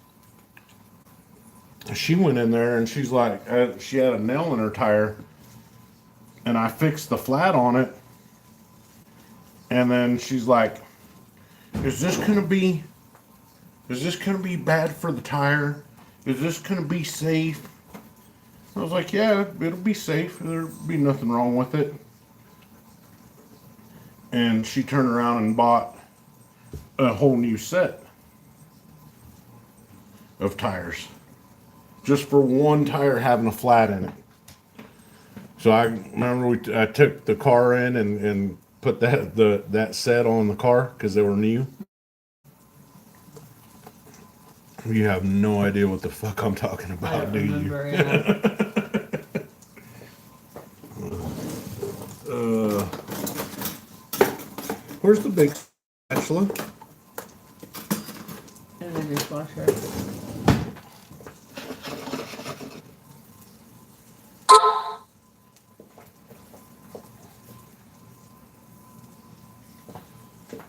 She went in there and she's like, she had a nail in her tire, and I fixed the flat on it. And then she's like, is this gonna be bad for the tire? Is this gonna be safe? I was like, yeah, it'll be safe. There'll be nothing wrong with it. And she turned around and bought a whole new set of tires, just for one tire having a flat in it. So I remember I took the car in and put that set on the car because they were new. You have no idea what the fuck I'm talking I about, don't do remember, you? yeah. Where's the big spatula? In the dishwasher.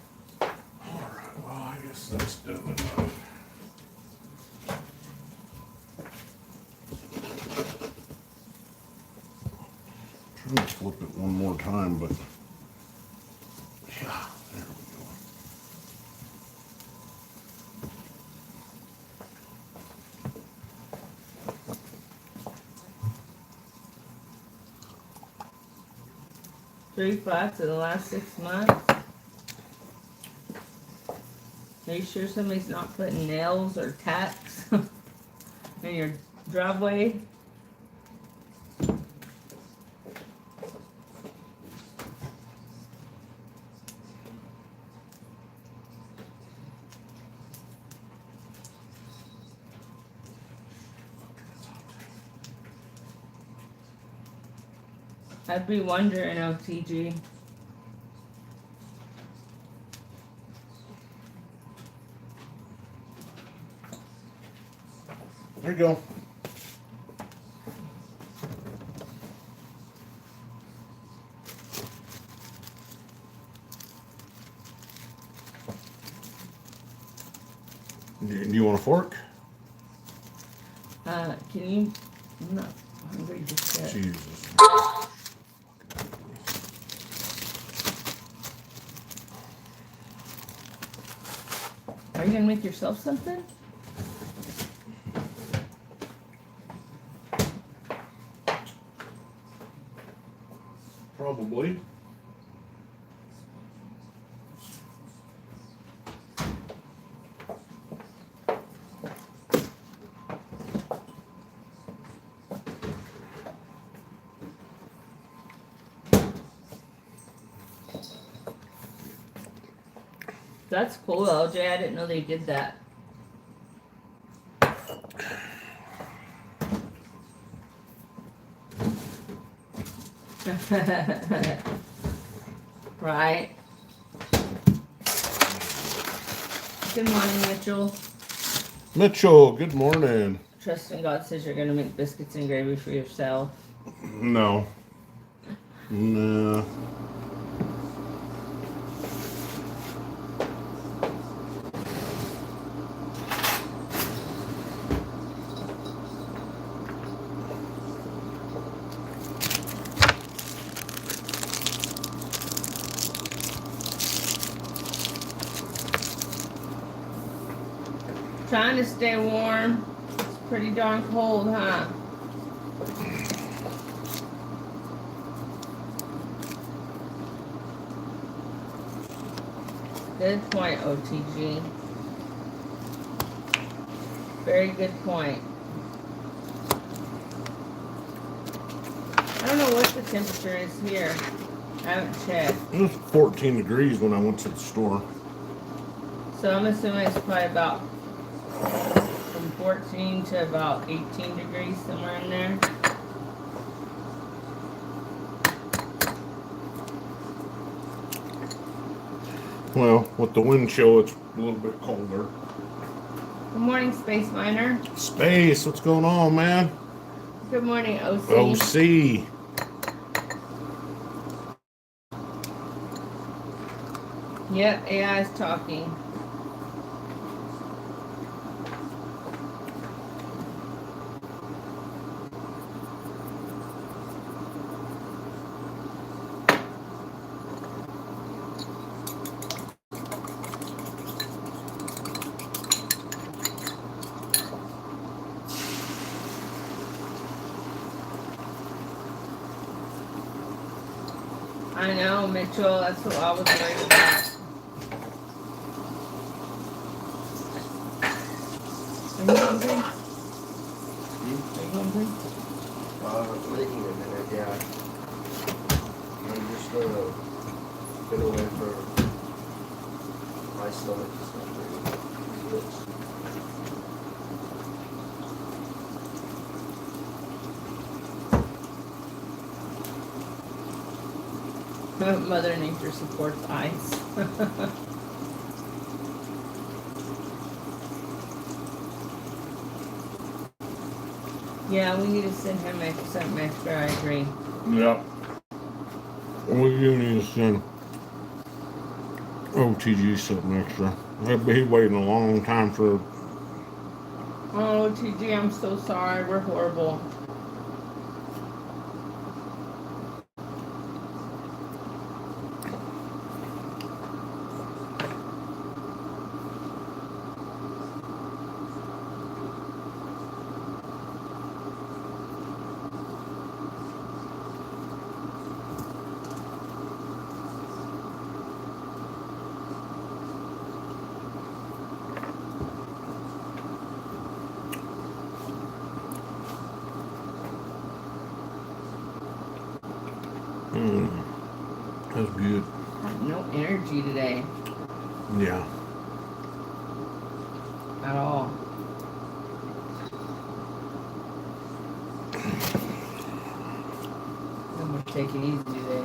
Alright, well, I guess that's done enough. Trying to flip it one more time, but yeah, there we go. Three flats in the last 6 months. Are you sure somebody's not putting nails or tacks in your driveway? I'd be wondering, OTG. There you go. Do you want a fork? Can you? I'm not hungry just yet. Jesus. Are you gonna make yourself something? Probably. That's cool, LJ. I didn't know they did that. Right. Good morning, Mitchell. Mitchell, good morning. Trust in God says you're gonna make biscuits and gravy for yourself. No. No. Trying to stay warm. It's pretty darn cold, huh? Good point, OTG. Very good point. I don't know what the temperature is here. I haven't checked. It was 14 degrees when I went to the store. So I'm assuming it's probably about from 14 to about 18 degrees, somewhere in there. Well, with the wind chill, it's a little bit colder. Good morning, Space Miner. Space, what's going on, man? Good morning, OC. OC. Yep, AI is talking. I know, Mitchell, that's what I was worried about. Are you hungry? Are you hungry? Maybe in a minute, yeah. I'm just gonna wait for my stomach to start hurting. Yes. Mother Nature supports ice. Yeah, we need to send him something extra, I agree. Yep. We do need to send OTG something extra. He's waiting a long time for. Oh, TG, I'm so sorry. We're horrible. That's good. I have no energy today Yeah. at all. I'm gonna take it easy today.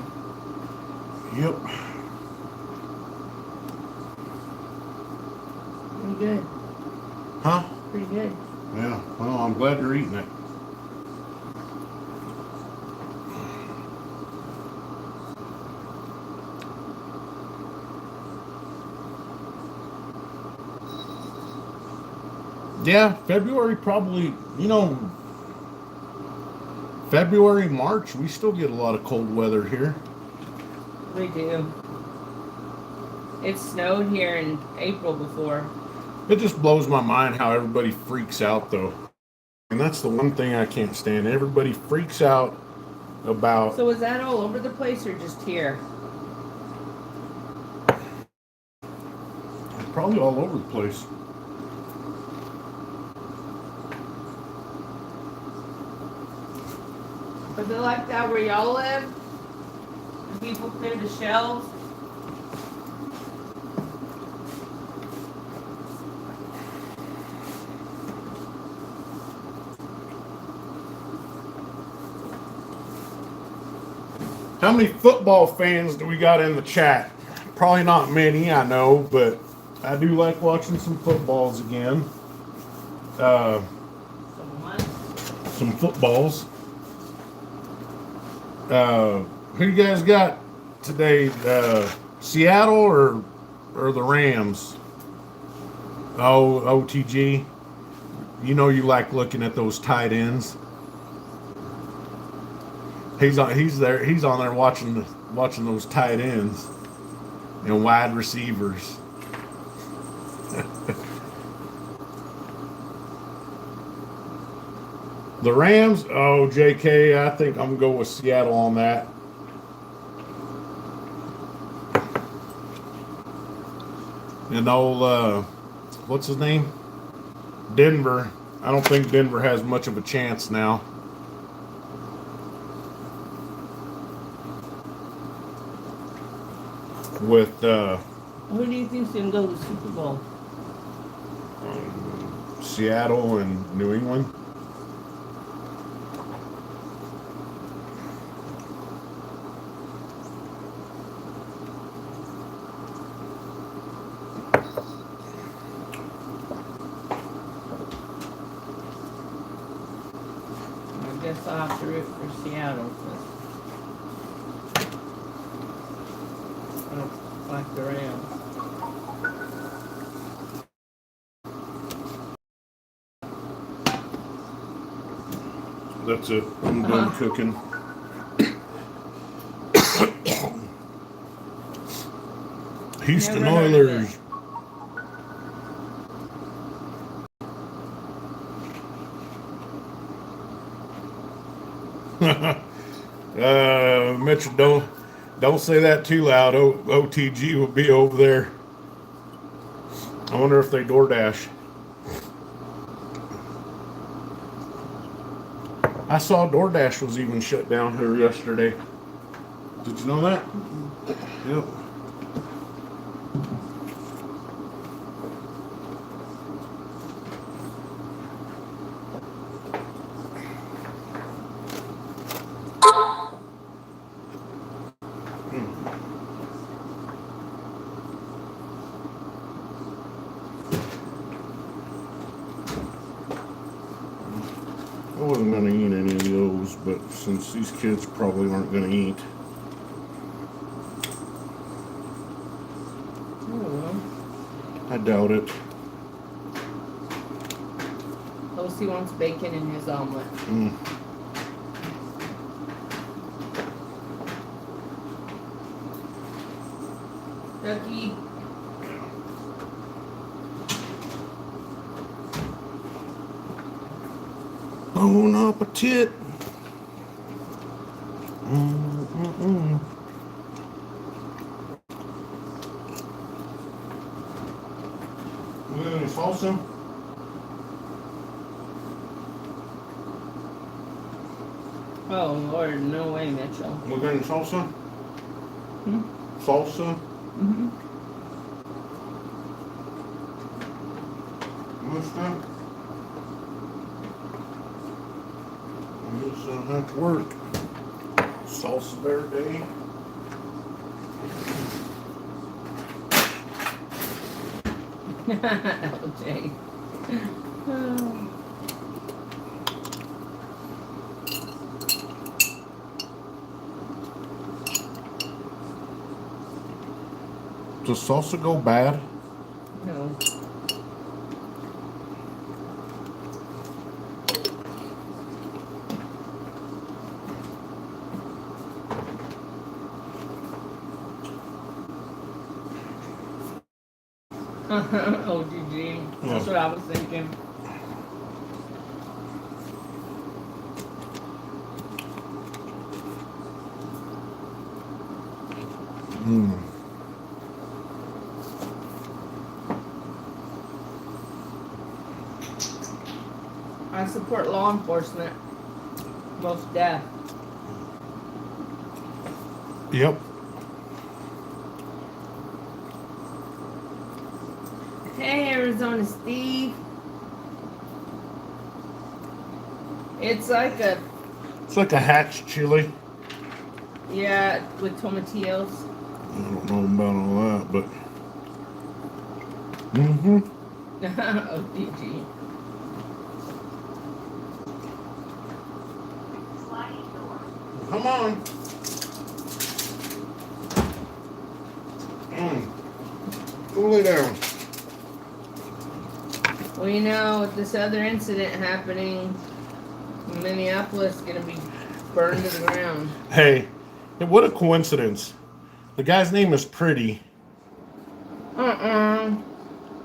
Yep. Pretty good. Huh? Pretty good. Yeah. Well, I'm glad you're eating it. Yeah, February probably, February, March, we still get a lot of cold weather here. We do. It snowed here in April before. It just blows my mind how everybody freaks out, though. And that's the one thing I can't stand. Everybody freaks out about. So is that all over the place or just here? Probably all over the place. Is it like that where y'all live? And people clear the shelves? How many football fans do we got in the chat? Probably not many, I know, but I do like watching some footballs again. Some footballs. Who you guys got today? Seattle or the Rams? Oh, OTG. You know you like looking at those tight ends. He's on there watching those tight ends and wide receivers. The Rams, oh, JK, I think I'm going to go with Seattle on that. And old, what's his name? Denver. I don't think Denver has much of a chance now. With, Who do you think's gonna go to the Super Bowl? Seattle and New England. I guess I'll have to root for Seattle. 'Cause I don't like the Rams. That's it. I'm done cooking. Houston Never heard of Oilers. Mitchell, don't say that too loud. OTG will be over there. I wonder if they DoorDash. I saw DoorDash was even shut down here yesterday. Did you know that? Yep. I wasn't going to eat any of those, but since these kids probably aren't going to eat. I doubt it. Lucy wants bacon in his omelet. Ducky. Bon appetit. We got any salsa? Oh Lord, no way, Mitchell. We got any salsa? Hmm? Salsa? Mm-hmm. What's that? I guess I'll have to work. Salsa verde. LJ. Oh. Does salsa go bad? No. OGG. That's what I was thinking. I support law enforcement. Most deaf. Yep. Hey, Arizona Steve. It's like a, It's like a hatch chili. yeah, with tomatillos. I don't know about all that, but. OGG. Come on. Go lay down. Well, you know, with this other incident happening, Minneapolis is going to be burned to the ground. Hey, what a coincidence. The guy's name is Pretty.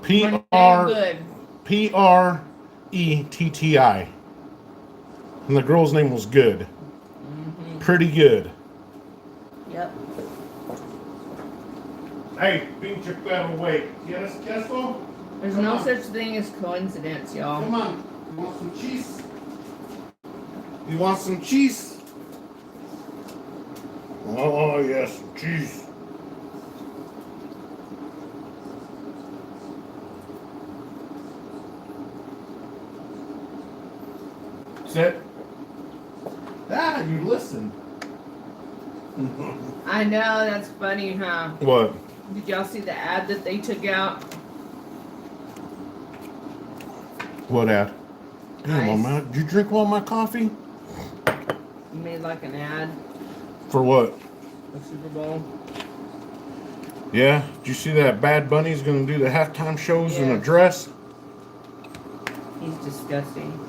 Pretty good. Pretti. And the girl's name was Good. Mm-hmm. Pretty Good. Yep. Hey, being took that away. Get us Kesko? There's Come no on. such thing as coincidence, y'all. Come on. You want some cheese? You want some cheese? Oh, yes, some cheese. Sit. Ah, you listen. I know, that's funny, huh? What? Did y'all see the ad that they took out? What at? Damn, Nice. man. Did you drink all my coffee? You made like an ad For what? for Super Bowl. Yeah. Did you see that Bad Bunny's gonna do the halftime shows in a Yeah. dress? He's disgusting.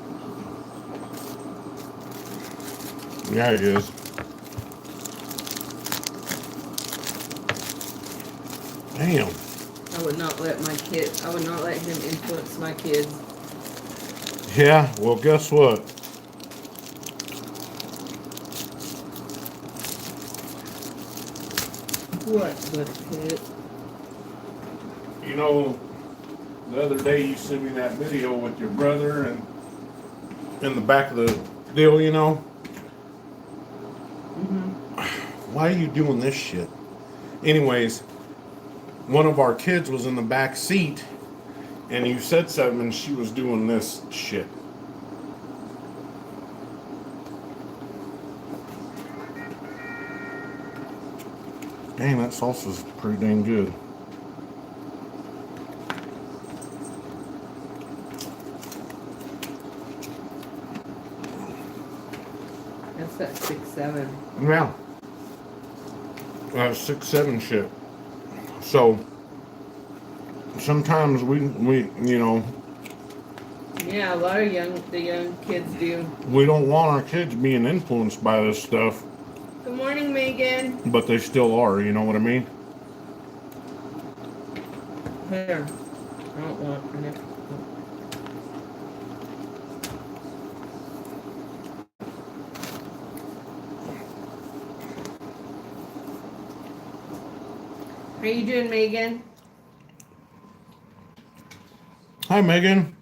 Yeah, it is. Damn. I would not let I would not let him influence my kids. Yeah, well, guess what? What, Buttercup? You know, the other day you sent me that video with your brother and in the back of the deal, you know? Why are you doing this shit? Anyways, one of our kids was in the back seat and you said something and she was doing this shit. Dang, that salsa's pretty dang good. That's that 6'7". Yeah. 6'7" shit. So sometimes we you know, Yeah, a lot of the young kids do. we don't want our kids being influenced by this stuff, Good morning, Megan. but they still are, you know what I mean? Here. I don't want it. How you doing, Megan? Hi, Megan.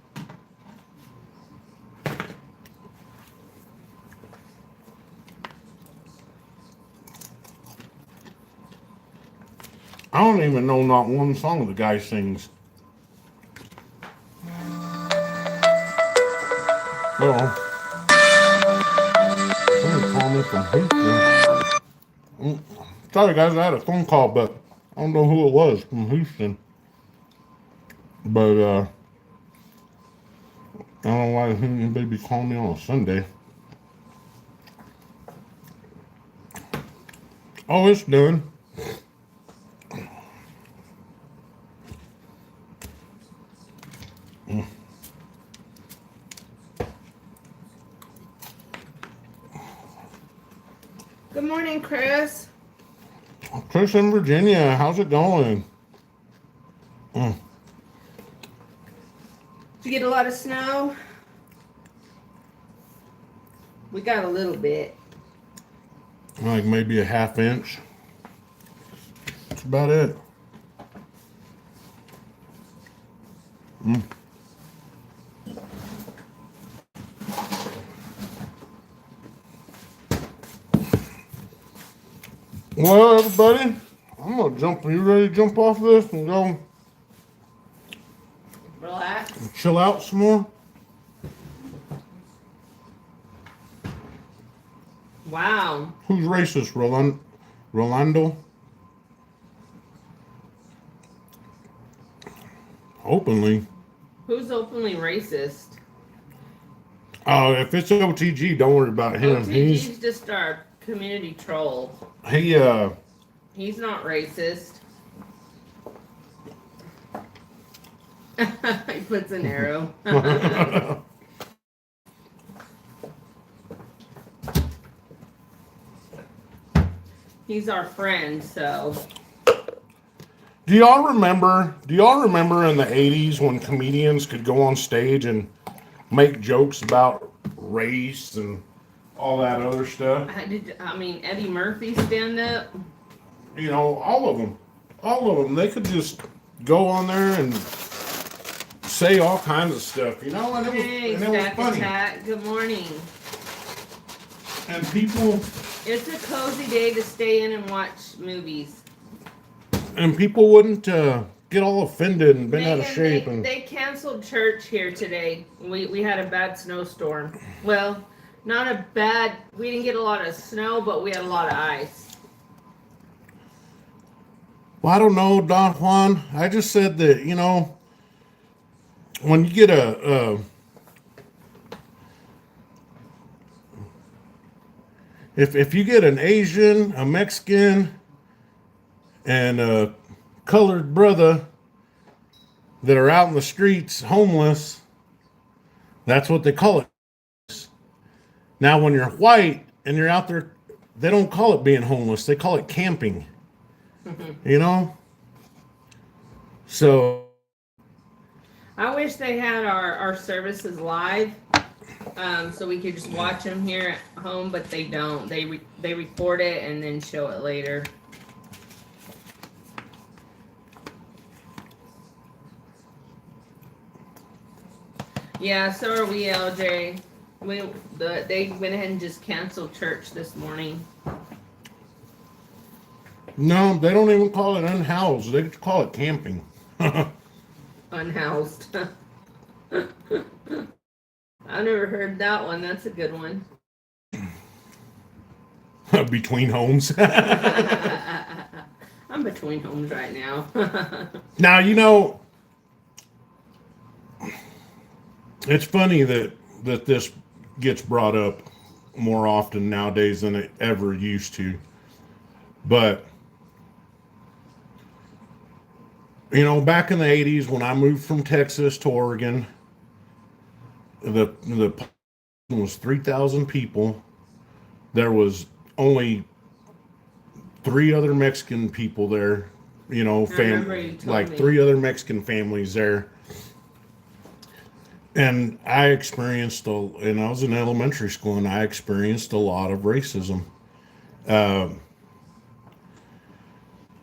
I don't even know not one song the guy sings. Oh. Somebody called me from Houston. Sorry, guys, I had a phone call, but I don't know who it was from Houston. But, I don't know why anybody be calling me on a Sunday. Oh, it's done. Good morning, Chris. Chris in Virginia, how's it going? Did you get a lot of snow? We got a little bit. Like maybe a ½ inch. That's about it. Well, everybody, I'm gonna jump. Are you ready to jump off this and go Relax. chill out some more? Wow. Who's racist, Rolando? Openly. Who's openly racist? Oh, if it's OTG, don't worry about him. OTG's just our community troll. He He's not racist. He puts an arrow. He's our friend, so. Do y'all remember in the 80s when comedians could go on stage and make jokes about race and all that other stuff. I mean, Eddie Murphy stand up. You know, all of them. They could just go on there and say all kinds of stuff, you know, and Hey, it was Stack funny. Attack. Good morning. And people It's a cozy day to stay in and watch movies. wouldn't get all offended and bent out of Megan, shape. they canceled church here today. We had a bad snowstorm. Well, not a bad. We didn't get a lot of snow, but we had a lot of ice. Well, I don't know, Don Juan. I just said that, you know, when you get if you get an Asian, a Mexican, and a colored brother that are out in the streets homeless, that's what they call it. Now, when you're white and you're out there, they don't call it being homeless. They call it camping. You know? So I wish they had our services live, so we could just watch them here at home, but they don't. They record it and then show it later. Yeah, so are we, LJ. They went ahead and just canceled church this morning. no, they don't even call it unhoused. They call it camping. Unhoused. I've never heard that one. That's a good one. Between homes. I'm between homes right now. Now, you know, it's funny that this gets brought up more often nowadays than it ever used to. But, you know, back in the 80s when I moved from Texas to Oregon, the population was 3,000 people. There was only 3 other Mexican people there, you know, remember you told like me. 3 other Mexican families there. And I experienced, and I was in elementary school, and I experienced a lot of racism.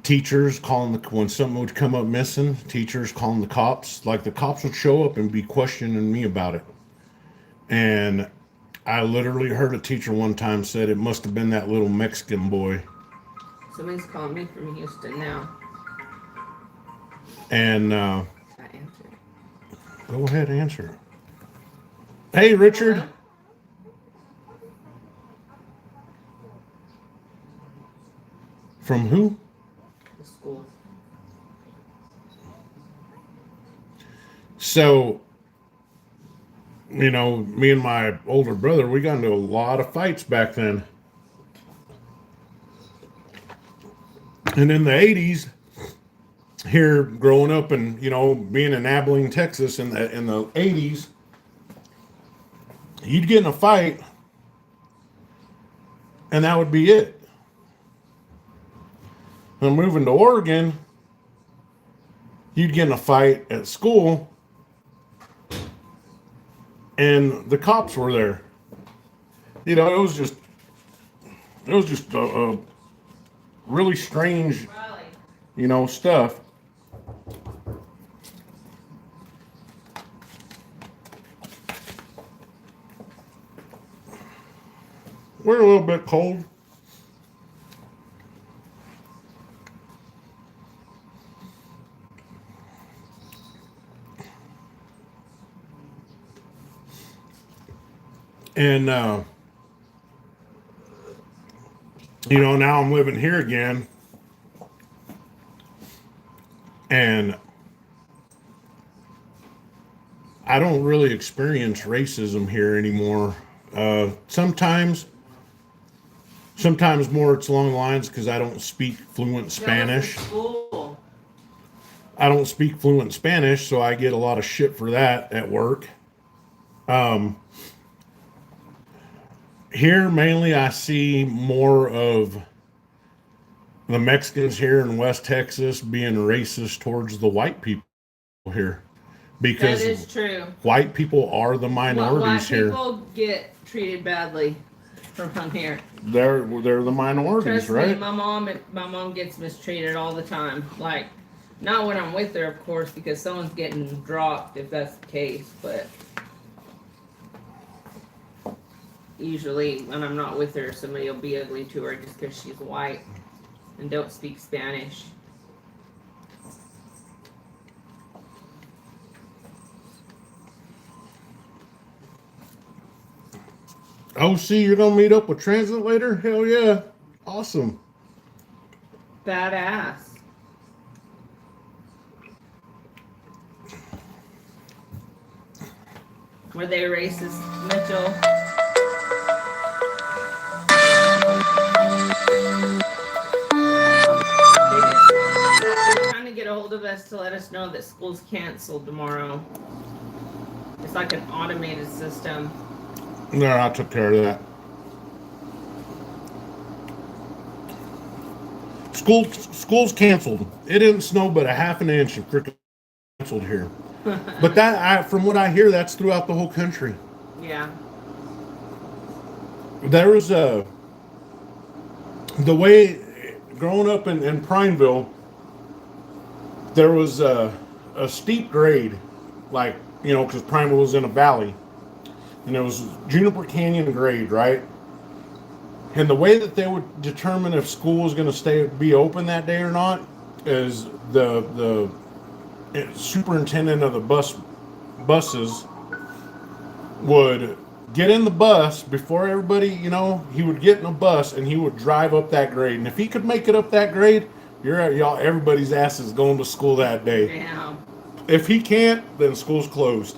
Teachers calling when something would come up missing, teachers calling the cops. Like the cops would show up and be questioning me about it. And I literally heard a teacher one time said it must have been that little Mexican boy. Somebody's calling me from Houston now. And I answered. go ahead, answer. Hey, Richard. Hello? From who? The school. So, you know, me and my older brother, we got into a lot of fights back then. And in the 80s, here growing up and, you know, being in Abilene, Texas in the 80s, you'd get in a fight and that would be it. And moving to Oregon, you'd get in a fight at school and the cops were there. You know, it was just a really strange, Riley. you know, stuff. We're a little bit cold. And, you know, now I'm living here again. And I don't really experience racism here anymore. Sometimes more it's along the lines because I don't speak fluent Spanish. That was the school. I don't speak fluent Spanish, so I get a lot of shit for that at work. Here, mainly, I see more of the Mexicans here in West Texas being racist towards the white people here. because is true. white people are the White minorities here. people get treated badly around here. They're the minorities, Trust right? me, my mom gets mistreated all the time. Like, not when I'm with her, of course, because someone's getting dropped if that's the case. But usually, when I'm not with her, somebody will be ugly to her just because she's white and don't speak Spanish. Oh, see, you're gonna meet up with Transit later? Hell yeah, awesome. Badass. Were they racist, Mitchell? They're trying to get a hold of us to let us know that school's canceled tomorrow. It's like an automated system. No, I took care of that. School's canceled. It didn't snow but a half an inch and freaking canceled here. But from what I hear, that's throughout the whole country. Yeah. There was the way growing up in Prineville, there was a steep grade, like, you know, because Prineville was in a valley, and it was Juniper Canyon grade, right? And the way that they would determine if school was going to be open that day or not is the superintendent of the buses would get in the bus before everybody, you know, he would get in a bus and he would drive up that grade. And if he could make it up that grade, everybody's ass is going to school that day. Damn. If he can't, then school's closed.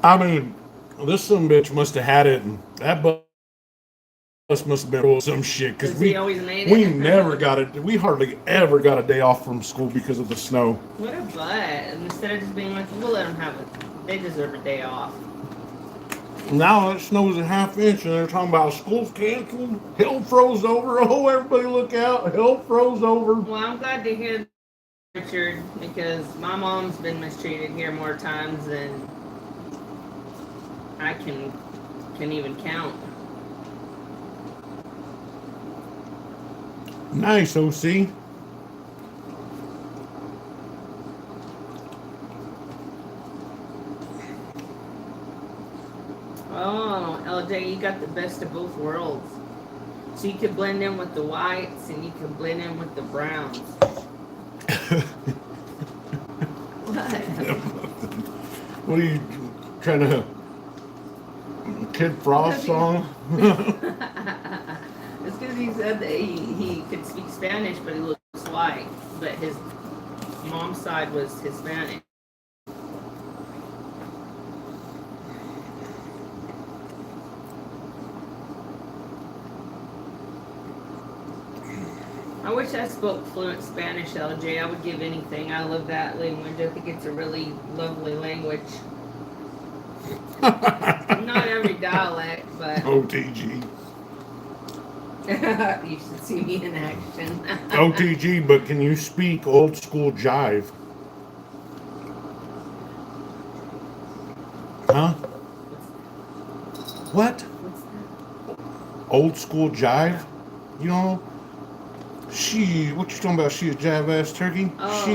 I mean, this son of a bitch must have had it, and that bus must have been full of some shit, because we hardly ever got a day off from school because of the snow. What a butt. And instead of just being like, we'll let them have it. They deserve a day off. Now it snows a half inch and they're talking about school's canceled, hell froze over. Oh, everybody look out, hell froze over. Well, I'm glad to hear that, Richard, because my mom's been mistreated here more times than I can even count. Nice, OC. Oh, LJ, you got the best of both worlds. So you could blend in with the whites and you could blend in with the browns. What? What are you trying to Kid Frost song? It's because he said that he could speak Spanish, but he looks white. But his mom's side was Hispanic. I wish I spoke fluent Spanish, LJ. I would give anything. I love that language. I think it's a really lovely language. Not every dialect, but OTG. you should see me in action. OTG, but can you speak old school jive? Huh? What? What's that? Old school jive? You know? What you talking about? She a jive ass turkey? Oh.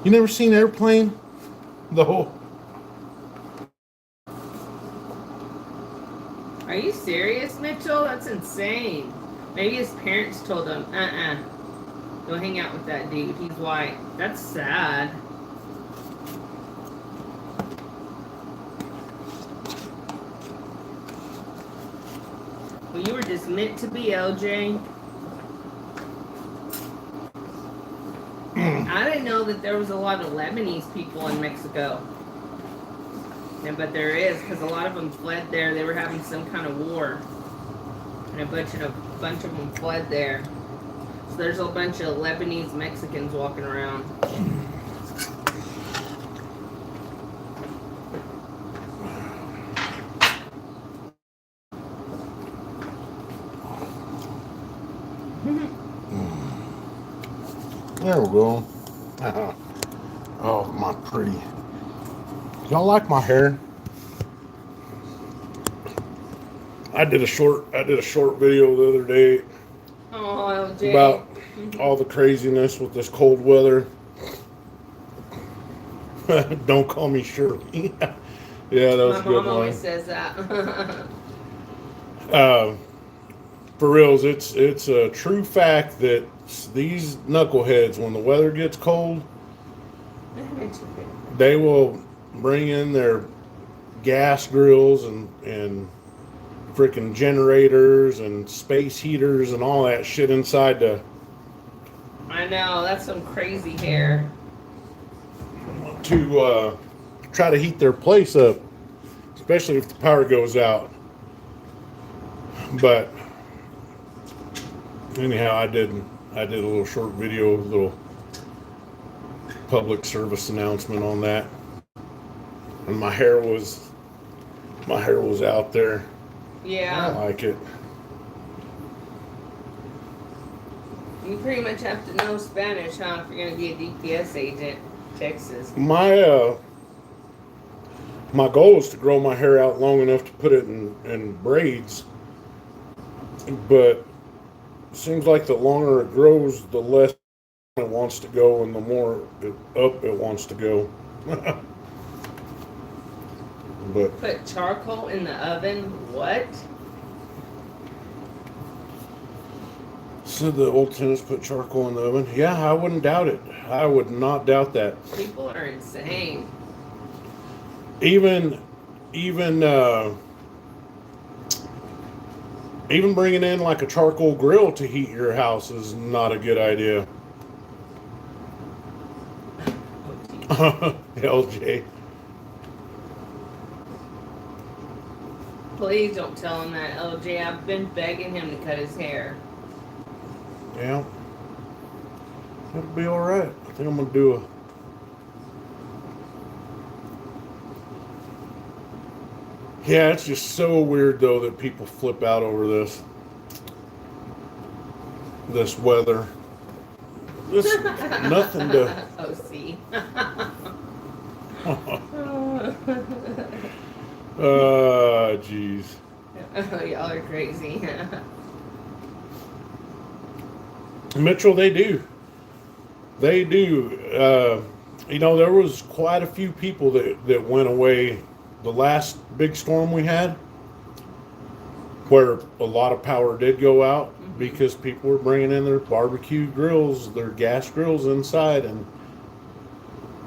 You never seen Airplane? The whole. Are you serious, Mitchell? That's insane. Maybe his parents told him, don't hang out with that dude. He's white. That's sad. Well, you were just meant to be, LJ. I didn't know that there was a lot of Lebanese people in Mexico. Yeah, but there is, because a lot of them fled there. They were having some kind of war. And a bunch of them fled there. So there's a bunch of Lebanese Mexicans walking around. There we go. Oh, my pretty. Y'all like my hair? I did a short video the other day Oh, LJ. about all the craziness with this cold weather. Don't call me Shirley. Yeah, that was My a good mom always one. says that. For reals, it's a true fact that these knuckleheads, when the weather gets cold, they will bring in their gas grills and freaking generators and space heaters and all that shit inside I know, that's some crazy hair. to try to heat their place up, especially if the power goes out. But anyhow, I did a little short video, a little public service announcement on that, and my hair was out there. I Yeah. like it. You pretty much have to know Spanish, huh? If you're gonna be a DPS agent, Texas. My goal is to grow my hair out long enough to put it in braids, but it seems like the longer it grows, the less it wants to go, and the more up it wants to go. But Put charcoal in the oven? What? so the old tenants put charcoal in the oven. Yeah, I wouldn't doubt it. I would not doubt that. People are insane. Even bringing in like a charcoal grill to heat your house is not a good idea. LJ. Please don't tell him that, LJ. I've been begging him to cut his hair. Yeah. It'll be alright. I think I'm gonna do Yeah, it's just so weird though that people flip out over this weather. This nothing to Oh, see. jeez. Oh, y'all are crazy. Mitchell, they do. They do. There was quite a few people that went away the last big storm we had, where a lot of power did go out because people were bringing in their barbecue grills, their gas grills inside, and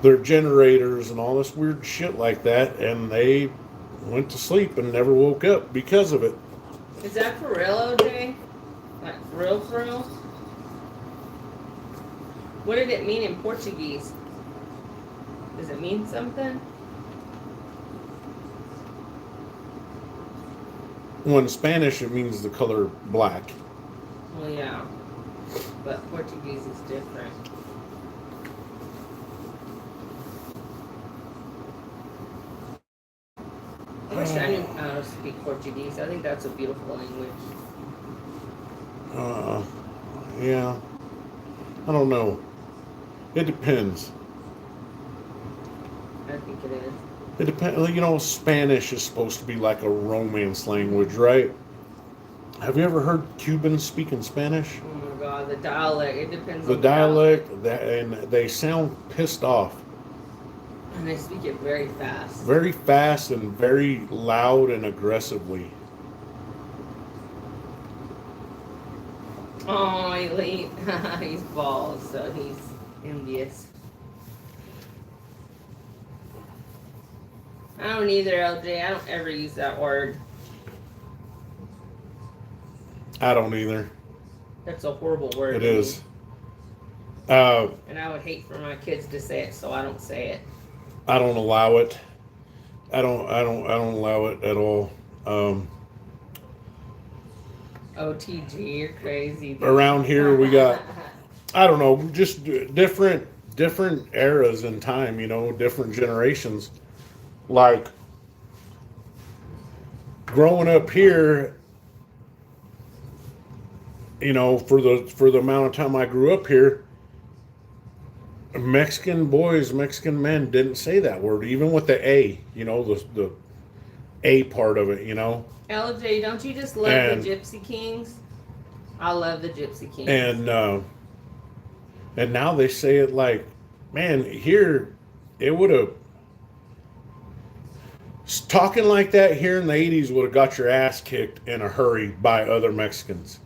their generators and all this weird shit like that, and they went to sleep and never woke up because of it. Is that for real, OJ? Like, for real, for real? What did it mean in Portuguese? Does it mean something? Well, in Spanish, it means the color black. Well, yeah. But Portuguese is different. I wish I knew how to speak Portuguese. I think that's a beautiful language. Yeah. I don't know. It depends. I think it is. It depends. Spanish is supposed to be like a romance language, right? Have you ever heard Cubans speaking Spanish? Oh my God, the dialect. It depends The on dialect, and they sound pissed off. And they speak it very fast. Very fast and very loud and aggressively. Oh, Elite. He's bald, so he's envious. I don't either, LJ. I don't ever use that word. I don't either. That's a horrible word. It to me. is. And I would hate for my kids to say it, so I don't say it. I don't allow it. I don't allow it at all. OTG, you're crazy. Dude. Around here we got, I don't know, just different eras in time, different generations. Like growing up here, for the amount of time I grew up here, Mexican boys, Mexican men didn't say that word, even with the A, the A part of it, LJ, don't you just love And- the Gypsy Kings? I love the Gypsy Kings. And now they say it like, man, here it would have talking like that here in the 80s would have got your ass kicked in a hurry by other Mexicans,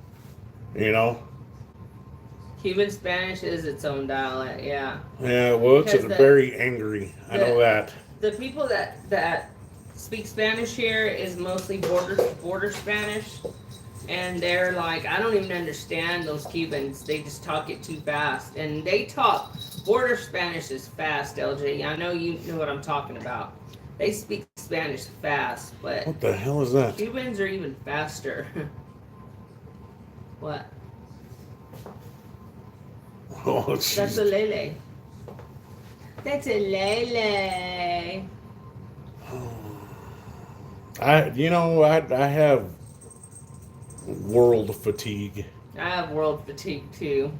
Cuban Spanish is its own dialect, yeah. Yeah, well, it's Because very angry. I know that. The people that speak Spanish here is mostly border Spanish, and they're like, I don't even understand those Cubans. They just talk it too fast, and they talk border Spanish is fast. LJ, I know you know what I'm talking about. They speak Spanish fast, but What the hell is that? Cubans are even faster. What? Oh, it's That's a lele. That's a lele. I have world fatigue. I have world fatigue too.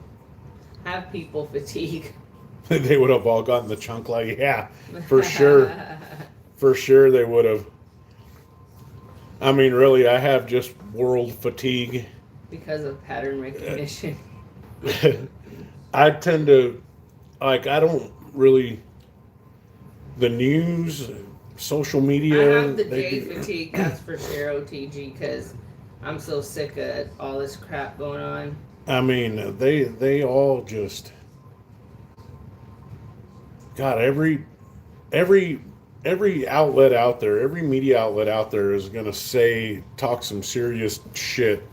I have people fatigue. They would have all gotten the chunk like, yeah, for sure. For sure they would have. I mean, really, I have just world fatigue. Because of pattern recognition. I tend to, I don't really, the news, social media. I have the they J do- fatigue, that's for sure, OTG, because I'm so sick of all this crap going on. I mean, they all just, God, every outlet out there, every media outlet out there is going to talk some serious shit.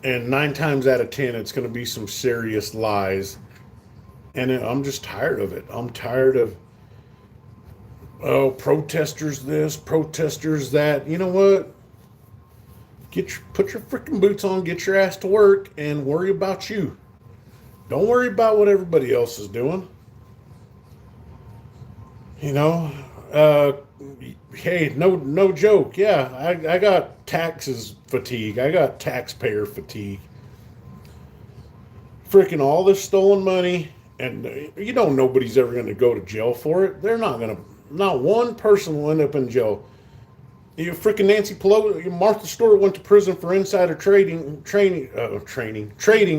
And 9 times out of 10, it's going to be some serious lies. And I'm just tired of it. I'm tired of, protesters this, protesters that. You know what? Put your freaking boots on, get your ass to work, and worry about you. Don't worry about what everybody else is doing. Hey, no joke. Yeah, I got taxes fatigue. I got taxpayer fatigue. Freaking all this stolen money, and nobody's ever going to go to jail for it. They're not going to. Not one person will end up in jail. Freaking Nancy Pelosi, Martha Stewart went to prison for insider trading,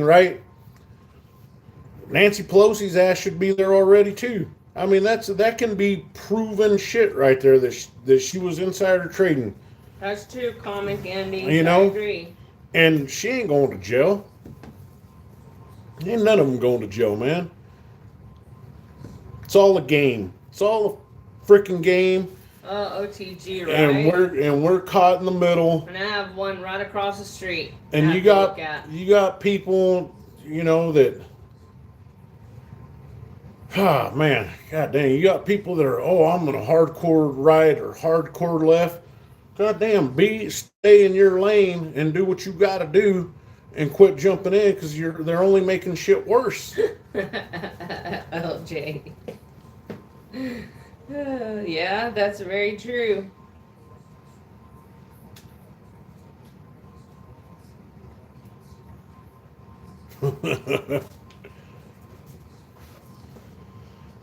right? Nancy Pelosi's ass should be there already too. I mean, that can be proven shit right there that she was insider trading. That's true, comic endings. I agree. And she ain't going to jail. Ain't none of them going to jail, man. It's all a game. It's all a freaking game. OTG, right? And we're caught in the middle. And I have one right across the street. And you got people, that. Ah, man, god dang, you got people that are, I'm gonna hardcore right or hardcore left. God damn, stay in your lane and do what you gotta do and quit jumping in because they're only making shit worse. LJ. Yeah, that's very true.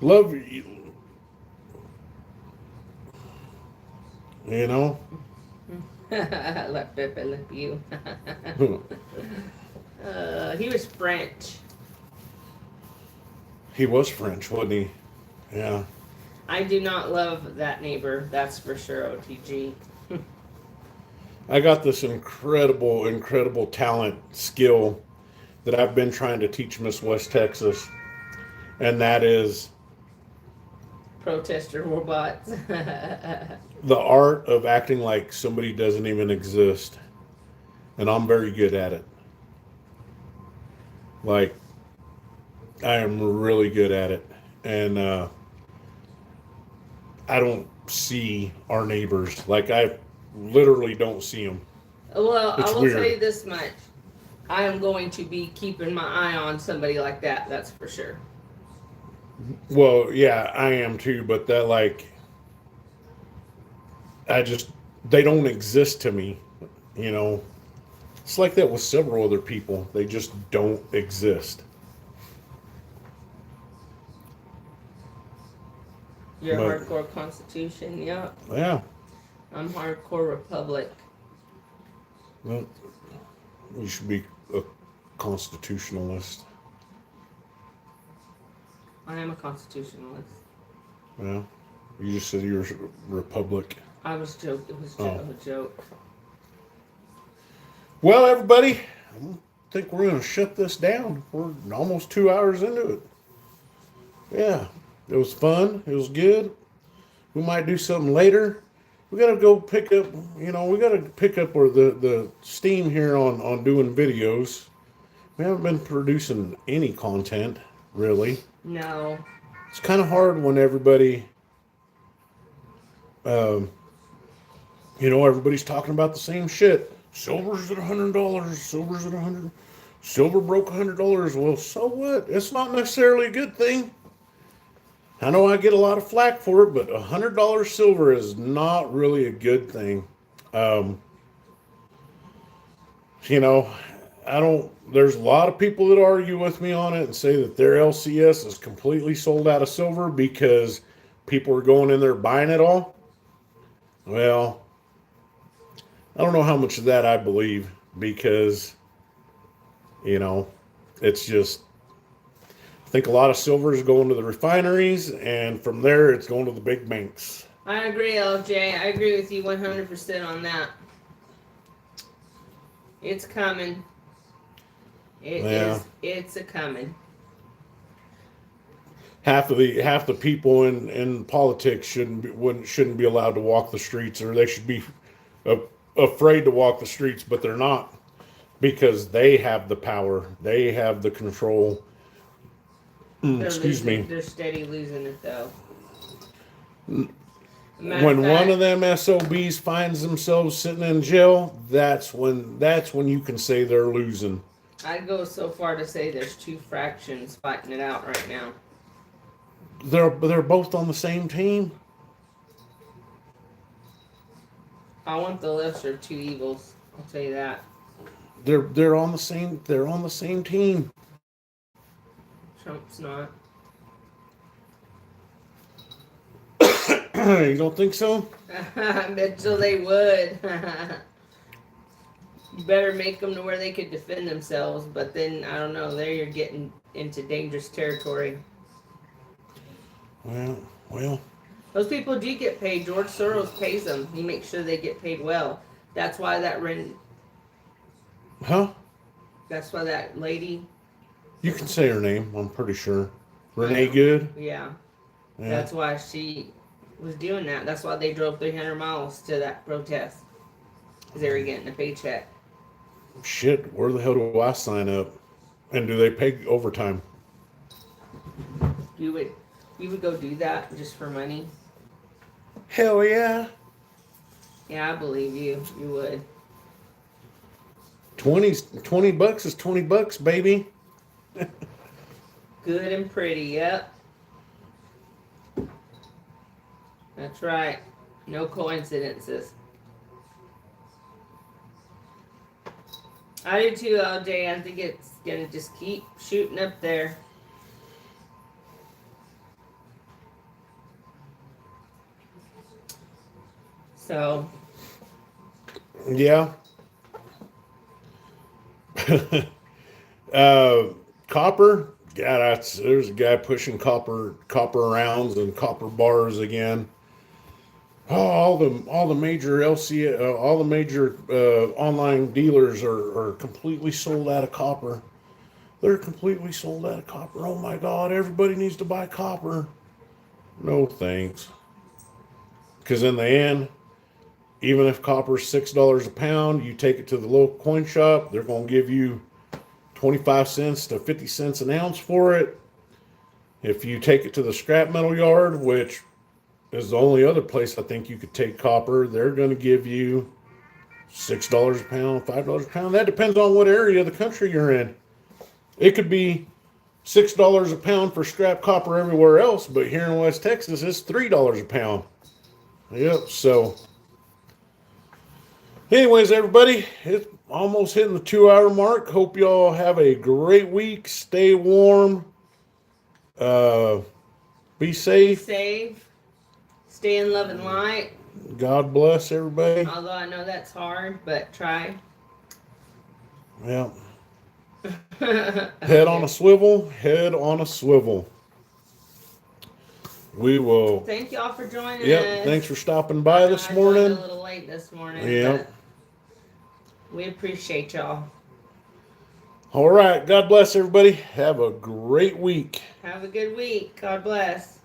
Love you. Let Pepe love you. He was French. He was French, wasn't he? Yeah. I do not love that neighbor, that's for sure, OTG. I got this incredible talent skill that I've been trying to teach Miss West Texas, and that is Protester robots. the art of acting like somebody doesn't even exist. And I'm very good at it. Like, I am really good at it. And I don't see our neighbors. Like, I literally don't see them. Well, It's I will weird. tell you this much. I am going to be keeping my eye on somebody like that, that's for sure. Well, yeah, I am too, but that, like, they don't exist to me, It's like that with several other people. They just don't exist. You're But- hardcore Constitution, yep. Yeah. I'm hardcore Republic. Well, you should be a constitutionalist. I am a constitutionalist. Yeah. You just said you're a republic. I was joking. It was Oh. a joke. Well, everybody, I think we're going to shut this down. We're almost 2 hours into it. Yeah. It was fun. It was good. We might do something later. We got to go pick up, we got to pick up the steam here on doing videos. We haven't been producing any content, really. No. It's kind of hard when everybody, everybody's talking about the same shit. Silver's at $100. Silver's at $100. Silver broke $100. Well, so what? It's not necessarily a good thing. I know I get a lot of flack for it, but $100 silver is not really a good thing. There's a lot of people that argue with me on it and say that their LCS is completely sold out of silver because people are going in there buying it all. Well, I don't know how much of that I believe because, it's just, I think a lot of silver is going to the refineries, and from there it's going to the big banks. I agree, LJ. I agree with you 100% on that. It's coming. It's a coming. Half the people in politics shouldn't be allowed to walk the streets, or they should be afraid to walk the streets, but they're not, because they have the power, they have the control. Excuse me. They're steady losing it though. When one of them SOBs finds themselves sitting in jail, that's when you can say they're losing. I'd go so far to say there's two fractions fighting it out right now. They're both on the same team. I want the lesser of two evils. I'll tell you that. They're on the same team. Trump's not. You don't think so? I bet so they would. You better make them to where they could defend themselves, but then I don't know. There you're getting into dangerous territory. Well. Those people do get paid. George Soros pays them. He makes sure they get paid well. That's why That's why that lady. You can say her name. I'm pretty sure. Renee Good. Yeah. Yeah. That's why she was doing that. That's why they drove 300 miles to that protest. Because they were getting a paycheck. Shit, where the hell do I sign up? And do they pay overtime? You would go do that just for money? Hell yeah. Yeah, I believe you. You would. 20 bucks is $20, baby. Good and pretty, yep. That's right. No coincidences. I do too, LJ. I think it's gonna just keep shooting up there. So. Yeah. Copper. Yeah, there's a guy pushing copper rounds and copper bars again. Oh, all the major all the major online dealers are completely sold out of copper. They're completely sold out of copper. Oh my God, everybody needs to buy copper. No thanks. Because in the end, even if copper's $6 a pound, you take it to the local coin shop, they're going to give you 25 cents to 50 cents an ounce for it. If you take it to the scrap metal yard, which is the only other place I think you could take copper, they're going to give you $6 a pound, $5 a pound. That depends on what area of the country you're in. It could be $6 a pound for scrap copper everywhere else, but here in West Texas, it's $3 a pound. Yep, so anyways, everybody, it's almost hitting the 2-hour mark. Hope y'all have a great week. Stay warm. Be safe. Stay in love and light. God bless everybody. Although I know that's hard, but try. Yeah. Head on a swivel. Head on a swivel. We will. Thank y'all for joining Yep. us. Thanks for stopping by this I joined morning. a little late this morning. Yep. But we appreciate y'all. All right. God bless everybody. Have a great week. Have a good week. God bless.